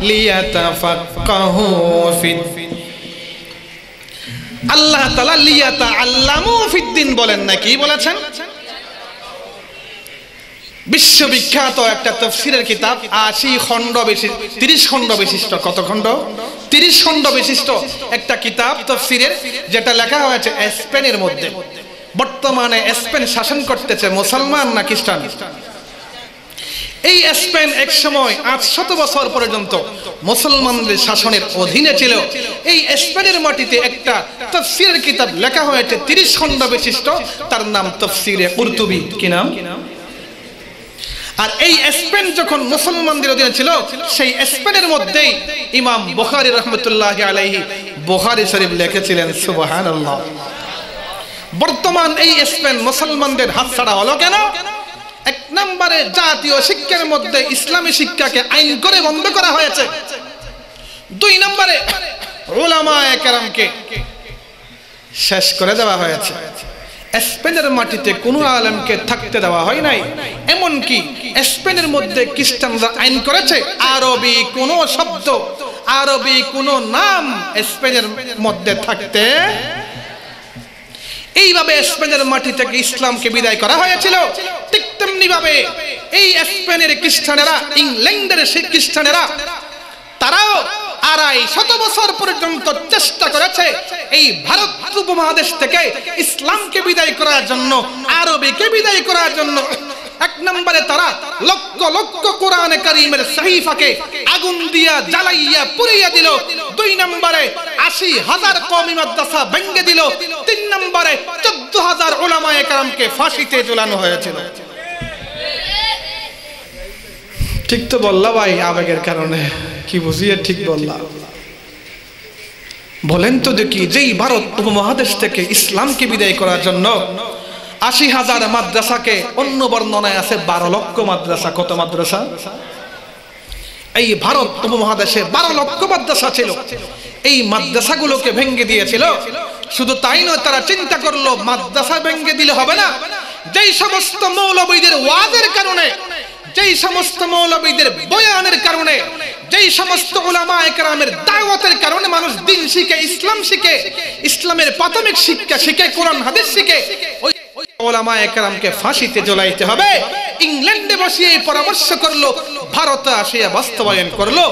Speaker 3: লিয়াতাফাক্কাহু ফিদ্দীন, আল্লাহ তাআলা লিয়াতাআল্লামু ফিদ্দীন বলেন না, কি বলেছেন? বিশ্ববিখ্যাত একটা তাফসীরের কিতাব, 80 খণ্ড বিশিষ্ট, 30 খণ্ড বিশিষ্ট, কত খণ্ড? 30 খণ্ড বিশিষ্ট একটা কিতাব তাফসীরের, যেটা লেখা হয়েছে স্পেনের মধ্যে। বর্তমানে স্পেন শাসন করতেছে মুসলমান না খ্রিস্টান? এই স্পেন এক সময় 800 বছর পর্যন্ত মুসলমানদের শাসনের অধীনে ছিল। এই স্পেনের মাটিতে একটা তাফসীরের কিতাব লেখা হয়েছে 30 খণ্ড বিশিষ্ট, তার নাম তাফসীরে কুরতুবী। কি নাম? আর এই স্পেন যখন মুসলমানদের অধীনে ছিল, সেই স্পেনের মধ্যেই ইমাম বুখারী রাহমাতুল্লাহি আলাইহি বুখারী শরীফ লিখেছিলেন। সুবহানাল্লাহ। বর্তমান এই স্পেন মুসলমানদের হাতছাড়া হলো কেন? এক নম্বরে জাতীয় শিক্ষার মধ্যে ইসলামী শিক্ষাকে আইন করে বন্ধ করা হয়েছে। 2 নম্বরে উলামায়ে কেরামকে শেষ করে দেওয়া হয়েছে। স্পেনের মাটিতে কোনো আলেমকে থাকতে দেওয়া হয় নাই। এমনকি স্পেনের মধ্যে খ্রিস্টানরা আইন করেছে আরবি কোনো শব্দ, আরবি কোনো নাম স্পেনের মধ্যে থাকতে। এইভাবে স্পেনের মাটি থেকে ইসলামকে বিদায় করা হয়েছিল। ঠিক তেমনি ভাবে এই স্পেনের খ্রিস্টানেরা, ইংল্যান্ডের সেই খ্রিস্টানেরা, তারাও 250 বছর পর্যন্ত চেষ্টা করেছে এই ভারত উপমহাদেশ থেকে ইসলামকে বিদায় করার জন্য, আরবিকে বিদায় করার জন্য। এক নম্বরে তারা লক্ষ লক্ষ কোরআনে কারীমের সাহিফাকে আগুন দিয়া জ্বালাইয়া পুড়িয়ে দিল। 2 নম্বরে 80,000 কওমি মাদ্রাসা ভেঙে দিল। 3 নম্বরে 14,000 উলামায়ে কেরামকে ফাঁসিতে ঝুলানো হয়েছিল। ঠিক তো বললা ভাই, আবেগের কারণে কি বুঝিয়ে ঠিক বললা? বলেন তো দেখি, যেই ভারত উপমহাদেশ থেকে ইসলামকে বিদায় করার জন্য 80,000 মাদ্রাসাকে, অন্য বর্ণনায় আছে 12 লক্ষ মাদ্রাসা। কত মাদ্রাসা? এই ভারত উপমহাদেশে 12 লক্ষ মাদ্রাসা ছিল। এই মাদ্রাসাগুলোকে ভেঙে দিয়েছিল। শুধু তাই নয়, তারা চিন্তা করলো মাদ্রাসা ভেঙে দিলে হবে না। যেই সমস্ত মৌলবীদের ওয়াজের কারণে, যেই সমস্ত মৌলবীদের বয়ানের কারণে, যেই সমস্ত উলামায়ে কেরামের দাওয়াতের কারণে মানুষ দিন শিখে, ইসলাম শিখে, ইসলামের প্রাথমিক শিক্ষা শিখে, কোরআন হাদিস শিখে, ওই উলামায়ে কেরামকে ফাঁসিতে ঝুলাইতে হবে। ইংল্যান্ডে বসে এই পরামর্শ করলো, ভারতে আসিয়া বাস্তবায়ন করলো।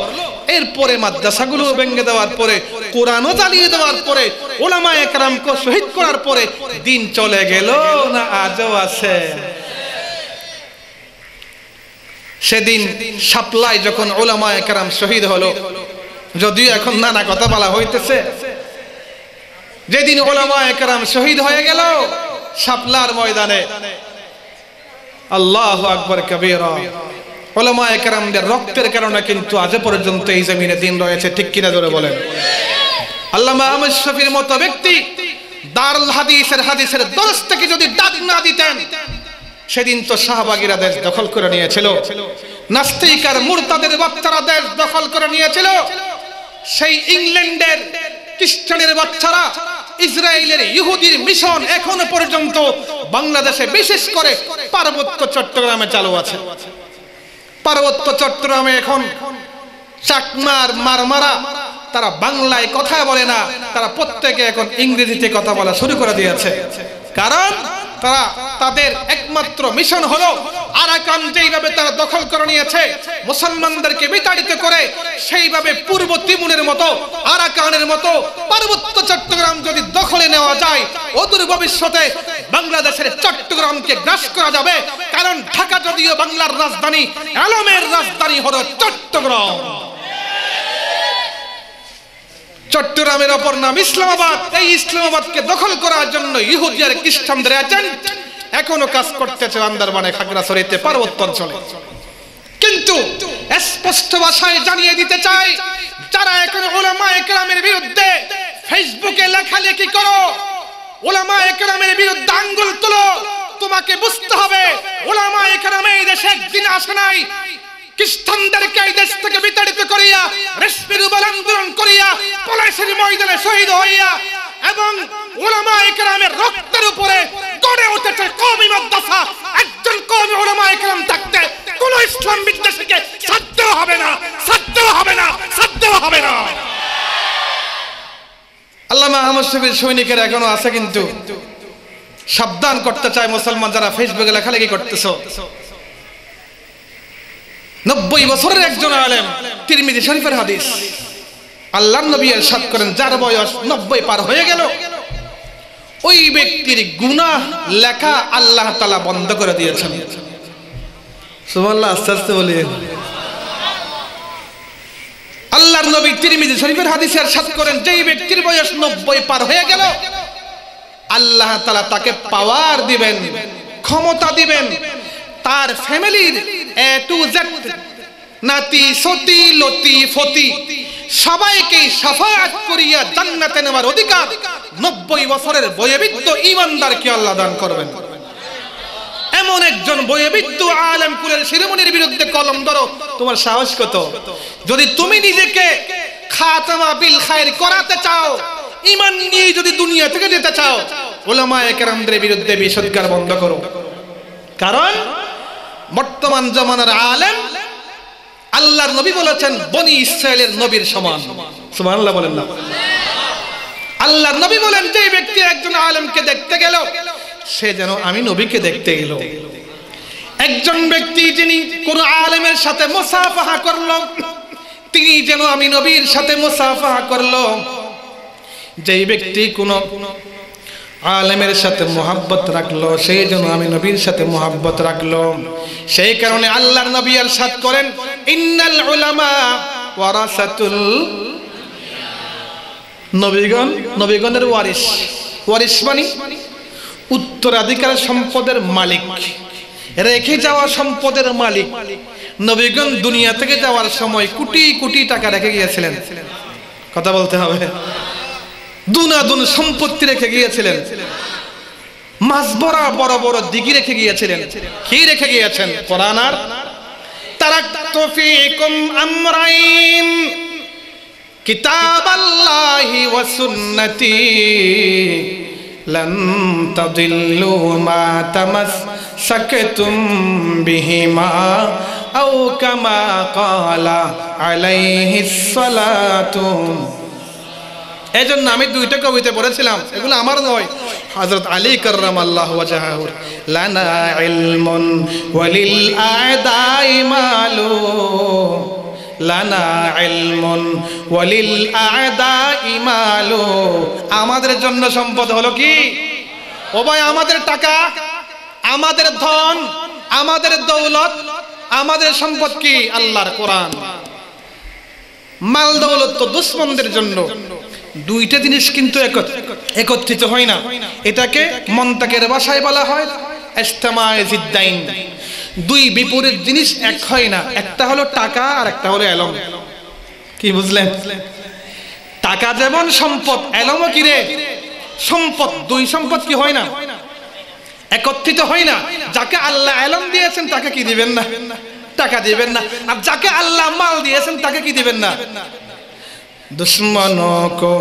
Speaker 3: এরপরে মাদ্রাসাগুলো ভেঙে দেওয়ার পরে, কোরআনও জ্বালিয়ে দেওয়ার পরে, উলামায়ে কেরামকে শহীদ করার পরে দিন চলে গেল না আজও আছে? সেদিন শাপলায় যখন উলামায়ে কেরাম শহীদ হলো, যদিও এখন নানা কথা বলা হইতেছে, যেদিন উলামায়ে কেরাম শহীদ হয়ে গেল শাপলার ময়দানে, আল্লাহু আকবার কবীরা, উলামায়ে কেরামদের রক্তের কারণে কিন্তু আজ পর্যন্ত এই জমিনে দিন রয়েছে। ঠিক কিনা জোরে বলেন? আল্লামা আহমদ শফীর মতো ব্যক্তি দারুল হাদিসের হাদিসের দরস থেকে যদি ডাক না দিতেন, সেদিন তো শাহবাগীরা দেশ দখল করে নিয়েছিল, নাস্তিক আর মুরতাদের বাচ্চারা দেশ দখল করে নিয়েছিল। সেই ইংল্যান্ডের খ্রিস্টানের বাচ্চারা, ইসরায়েলের ইহুদির মিশন এখনো পর্যন্ত বাংলাদেশে, বিশেষ করে পার্বত্য চট্টগ্রামে চালু আছে। পার্বত্য চট্টগ্রামে এখন চাকমার, মারমারা, তারা বাংলায় কথা বলে না, তারা প্রত্যেকে এখন ইংরেজিতে কথা বলা শুরু করে দিয়েছে। কারণ তারা, তাদের একমাত্র মিশন হলো আরাকান যেইভাবে তারা দখল করে নিয়েছে, মুসলমানদেরকে বিতাড়িত করে, সেইভাবে পূর্ব তিমুরের মতো, আরাকানের মতো পার্বত্য চট্টগ্রাম যদি দখলে নেওয়া যায়, অদূর ভবিষ্যতে বাংলাদেশের চট্টগ্রামকে গ্রাস করা যাবে। কারণ ঢাকা যদিও বাংলার রাজধানী, আলমের রাজধানী হলো চট্টগ্রাম। চট্টগ্রামের অপর নাম ইসলামাবাদ। এই ইসলামাবাদকে দখল করার জন্য ইহুদি আর খ্রিস্টানদের এজেন্ট এখনো কাজ করতেছে আন্দারমানে, খাগড়াছড়িতে, পার্বত্য অঞ্চলে। কিন্তু স্পষ্ট ভাষায় জানিয়ে দিতে চাই, যারা এখন উলামায়ে কেরামের বিরুদ্ধে ফেসবুকে লেখালেখি করো, উলামায়ে কেরামের বিরুদ্ধে আঙ্গুল তুলো, তোমাকে বুঝতে হবে উলামায়ে কেরাম এই দেশে একদিন আসে নাই। খ্রিস্টানদেরকে এই দেশ থেকে বিতাড়িত করিয়া, রেশমির উপর আন্দোলন করিয়া, পলাশীর ময়দানে শহীদ হইয়া, এবং উলামায়ে কেরামের রক্তের উপরে গড়ে উঠেছে কওমি মাদ্রাসা। একজন কওমি উলামায়ে কেরাম থাকতে কোন ইসলাম বিদ্বেষীকে সাধ্য হবে না, সাধ্য হবে না, সাধ্য হবে না। আল্লামা আহমদ শফীর সৈনিকের এখনো আছে, কিন্তু সাবধান করতে চায় মুসলমান যারা ফেসবুকে লেখালেখি করতেছো। 90 বছরের একজন আলেম, তিরমিজি শরীফের হাদিস, আল্লাহর নবী ইরশাদ করেন, যার বয়স 90 পার হয়ে গেল, ওই ব্যক্তির গুনাহ লেখা আল্লাহ তাআলা বন্ধ করে দিয়েছেন। সুবহানাল্লাহ, আস্তে আস্তে বলি। আল্লাহর নবী তিরমিজি শরীফের হাদিসে ইরশাদ করেন, যেই ব্যক্তির বয়স 90 পার হয়ে গেল আল্লাহ তাআলা তাকে পাওয়ার দিবেন, ক্ষমতা দিবেন, তার ফ্যামিলির এ টু জেড, নাতি সতি লতি ফতি সবাইকে শাফাআত করিয়া জান্নাতে নেওয়ার অধিকার 90 বছরের বয়োবৃদ্ধ ঈমানদারকে আল্লাহ দান করবেন। এমন একজন বয়োবৃদ্ধ আলেম কুলের শিরোমণির বিরুদ্ধে কলম ধরো, তোমার সাহস কত? যদি তুমি নিজেকে খাতামা বিল খায়র করাতে চাও, ঈমান নিয়ে যদি দুনিয়া থেকে যেতে চাও, উলামায়ে কেরামদের বিরুদ্ধে বিষোদ্গার বন্ধ করো। কারণ বর্তমান জামানার আলেম আল্লাহর নবী বলেছেন বনি ইসরায়েলের নবীর সমান। সুবহানাল্লাহ বলেন না? আল্লাহর নবী বলেন, যে ব্যক্তি একজন আলেমকে দেখতে গেল সে যেন আমি নবীকে দেখতে গেল। একজন ব্যক্তি যিনি কোন আলেমের সাথে মুসাফাহা করলো তিনি যেন আমি নবীর সাথে মুসাফাহা করলো। যেই ব্যক্তি কোন আলেমের সাথে মুহাব্বত রাখলো সেই যেন আমি নবীর সাথে মুহাব্বত রাখলো। সেই কারণে আল্লাহর নবী ইরশাদ করেন, ইন্নাল উলামা ওয়ারাসাতুল, নবীগণ নবীগণের ওয়ারিস। ওয়ারিস মানে উত্তরাধিকার সম্পদের মালিক, রেখে যাওয়া সম্পদের মালিক। নবীগণ দুনিয়া থেকে যাওয়ার সময় কোটি কোটি টাকা রেখে গিয়েছিলেন। কথা বলতে হবে। দুনাদুন সম্পত্তি রেখে গিয়েছিলেন, মাছ ভরা বড় বড় দিঘি রেখে গিয়েছিলেন। কি রেখে গিয়েছেন? কোরআন আর তারাকতু ফীকুম আমরাইন কিতাবাল্লাহি ওয়া সুন্নতি লান তাদিল্লু মা তামাসসাকতুম বিহিমা আও কামা ক্বালা আলাইহিস সালাতু। এজন্য আমি দুইটা কবিতা পড়েছিলাম, এগুলো আমার নয়, হযরত আলী কাররামাল্লাহু ওয়াজহাহু। লানা ইলমুন ওয়ালিল আ'দাই মালু, লানা ইলমুন ওয়ালিল আ'দাই মালু। আমাদের জন্য সম্পদ হলো কি? ও ভাই, আমাদের টাকা, আমাদের ধন, আমাদের দৌলত, আমাদের সম্পদ কি? আল্লাহর কোরআন। মাল দৌলত তো দুশমনদের জন্য। দুইটা জিনিস কিন্তু একত্রিত হয় না। এটাকে মন্তাকের ভাষায় বলা হয় ইজতিমায়ে জিদ্দাইন। দুই বিপরীত জিনিস এক হয় না। একটা হলো টাকা আর একটা হলো এলম। কি বুঝলেন? টাকা যেমন সম্পদ, এলমও কি রে? সম্পদ। দুই সম্পদ কি হয় না? একত্রিত হয় না। যাকে আল্লাহ এলম দিয়েছেন তাকে কি দিবেন না? টাকা দিবেন না। আর যাকে আল্লাহ মাল দিয়েছেন তাকে কি দিবেন না? दुश्मनों को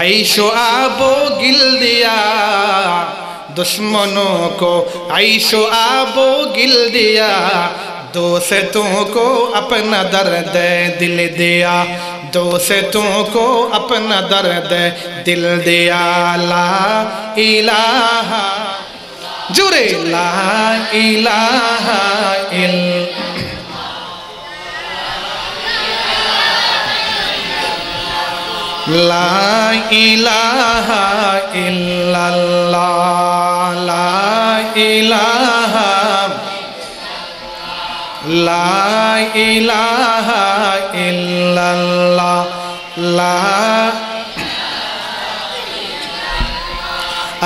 Speaker 3: ऐशो आबो गिल दिया, दुश्मनों को ऐशो आबो गिल दिया, दोस्तों को अपना दर्द दिल दिया, दोस्तों को अपना दर्द दिल दिया। ला इलाहा जुरे ला इलाहा इल লা ইলাহা ইল্লাল্লাহ, লা ইলাহা, লা ইলাহা ইল্লাল্লাহ, লা।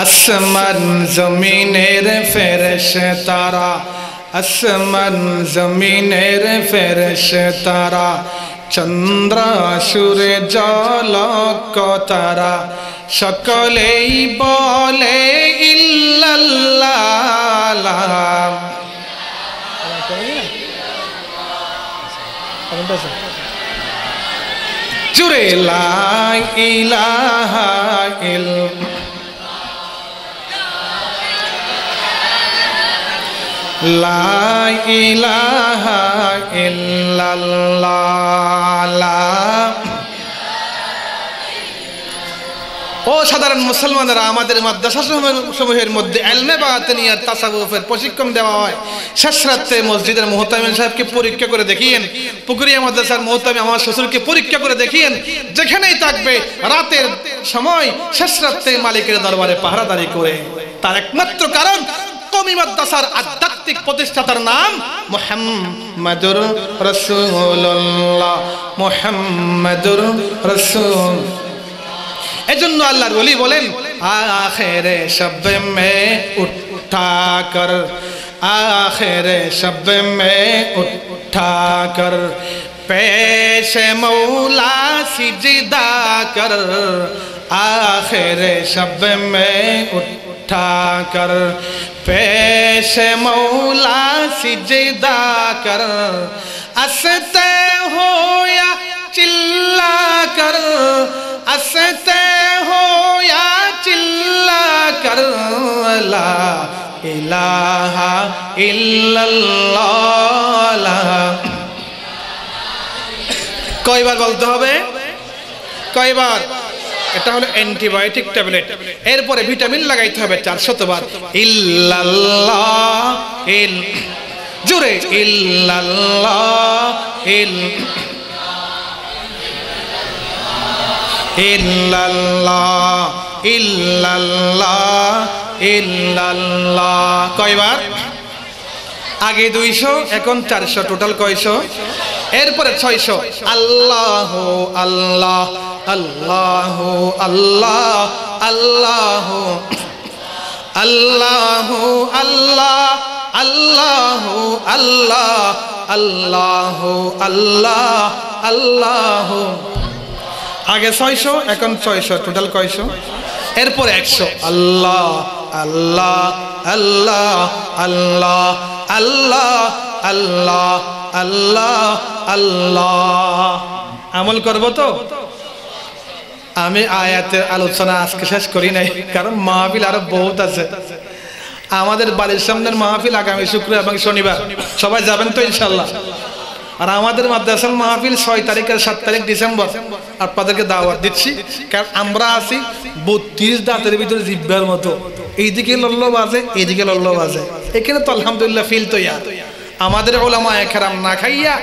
Speaker 3: আসমান জমিনের ফেরেশতারা, আসমান জমিনের ফেরেশতারা, চন্দ্র সূর্য নক্ষত্র সকলেই বলে ইল্লাল্লাহ। জুরে লা ইলাহা ইল্লাল্লাহ, লা ইলাহা ইল্লাল্লাহ। ও সাধারণ মুসলমানেরা, আমাদের মাদ্রাসা সমূহের মধ্যে ইলমে বাতিনিয়াত তাসাউফের প্রশিক্ষণ দেওয়া হয়। শেষ রাতে মসজিদের মুহতামিম সাহেবকে পরীক্ষা করে দেখিয়েন, পুকুরিয়া মাদ্রাসার মুহতামিম আমার শ্বশুরকে পরীক্ষা করে দেখিয়েন। যেখানেই থাকবে রাতের সময় শেষ রাতে মালিকের দরবারে পাহারাদারি করে। তার একমাত্র কারণ কওমি মাদ্রাসার আধ্যাত্মিক আধ্যাত্মিক প্রতিষ্ঠাতার নাম মুহাম্মাদুর রাসূলুল্লাহ, মুহাম্মাদুর রাসূল। এজন্য আল্লাহর ওলি বলেন আখিরে শব মে উঠা কর, আখিরে শব মে উঠা কর, পেশে মৌলা সিজদা কর, আখিরে শব মে উঠা কর, পেশে মৌলা সিজদা কর, আসতে হো या চিল্লা কর, আসতে হো या চিল্লা কর, লা ইলাহা ইল্লাল্লাহ। কয়বার বলতে হবে? কয়বার? এটা হলো অ্যান্টিবায়োটিক ট্যাবলেট। এরপরে ভিটামিন লাগাইতে হবে 400 বার। ইল্লাল্লাহ ইল, জোরে ইল্লাল্লাহ ইল, ইল্লাল্লাহ ইল্লাল্লাহ ইল্লাল্লাহ। কয়বার? আগে 200, এখন 400, টোটাল কয়শো? এরপরে 600। আল্লাহ আল্লাহ আল্লাহ আল্লাহ আল্লাহ আল্লাহ আল্লাহ আল্লাহ আল্লাহ আল্লাহ আল্লাহ আল্লাহ। আগে 600, এখন 600, টোটাল কয়শো? এরপরে 100। আল্লাহ আল্লাহ আল্লাহ আল্লাহ আল্লাহ আল্লাহ আল্লাহ আল্লাহ। আমল করব তো? আমি আয়াতের আলোচনা আজকে শেষ করি নাই, কারণ মাহফিল আরো বহুত আছে। আমাদের বাড়ির সামনের মাহফিল আগামী শুক্র এবং শনিবার, সবাই যাবেন তো ইনশাল্লাহ। আর আমাদের মাদ্রাসার মাহফিল 6 তারিখ আর 7 তারিখ ডিসেম্বর, আপনাদেরকে দাওয়াত দিচ্ছি। কারণ আমরা আছি 32 দাঁতের ভিতরে জিব্বার মতো, এইদিকে লল্ল বাজে, এইদিকে লল্ল বাজে। এখানে তো আলহামদুলিল্লাহ ফিল তো ইয়া। আমাদের ওলামায়ে কেরাম না খাইয়া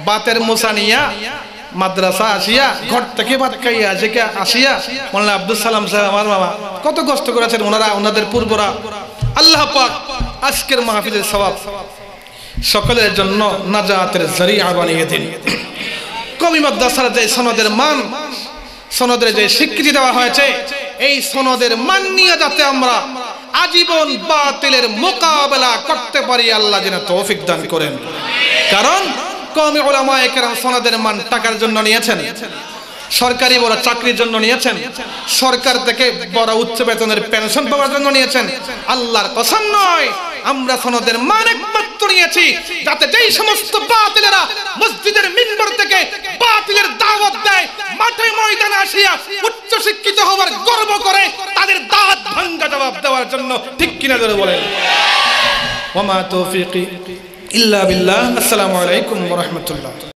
Speaker 3: বাতের মোছা নিয়া মাদ্রাসা আসিয়া, ঘর থেকে ভাত খাইয়া আসিয়া, মোল্লা আব্দুল সালাম সাহেব আমার মামা কত কষ্ট করেছেন ওনারা, ওনাদের পূর্বরা। আল্লাহ পাক আজকের মাহফিলের সওয়াব সকলের জন্য নাজাতের জরিয়া বানিয়ে দিন। কওমি মাদ্রাসার যে সনদের মান, সনদের যে স্বীকৃতি দেওয়া হয়েছে, এই সনদের মান নিয়ে যাতে আমরা আজীবন বাতিলের মোকাবেলা করতে পারি, আল্লাহ যেন তৌফিক দান করেন। কারণ কওমি উলামায়ে কেরাম সনদের মান টাকার জন্য নিয়েছেন, সরকারি বড় চাকরির জন্য নিয়েছেন, সরকার থেকে বড় উচ্চ বেতনের পেনশন পাওয়ার জন্য নিয়েছেন। আল্লাহর কসম নয়, আমরা সনদের মান একমাত্র নিয়েছি যাতে যেই সমস্ত বাতিলেরা মসজিদের মিম্বর থেকে বাতিলের দাওয়াত দেয়, মাঠে ময়দানে আসিয়া উচ্চ শিক্ষিত হওয়ার গর্ব করে, তাদের দাঁত ভাঙা জবাব দেওয়ার জন্য। ঠিক কিনা জোরে বলেন। ওয়া মা তৌফিকি ইল্লা বিল্লাহ। আসসালামু আলাইকুম ওয়া রাহমাতুল্লাহ।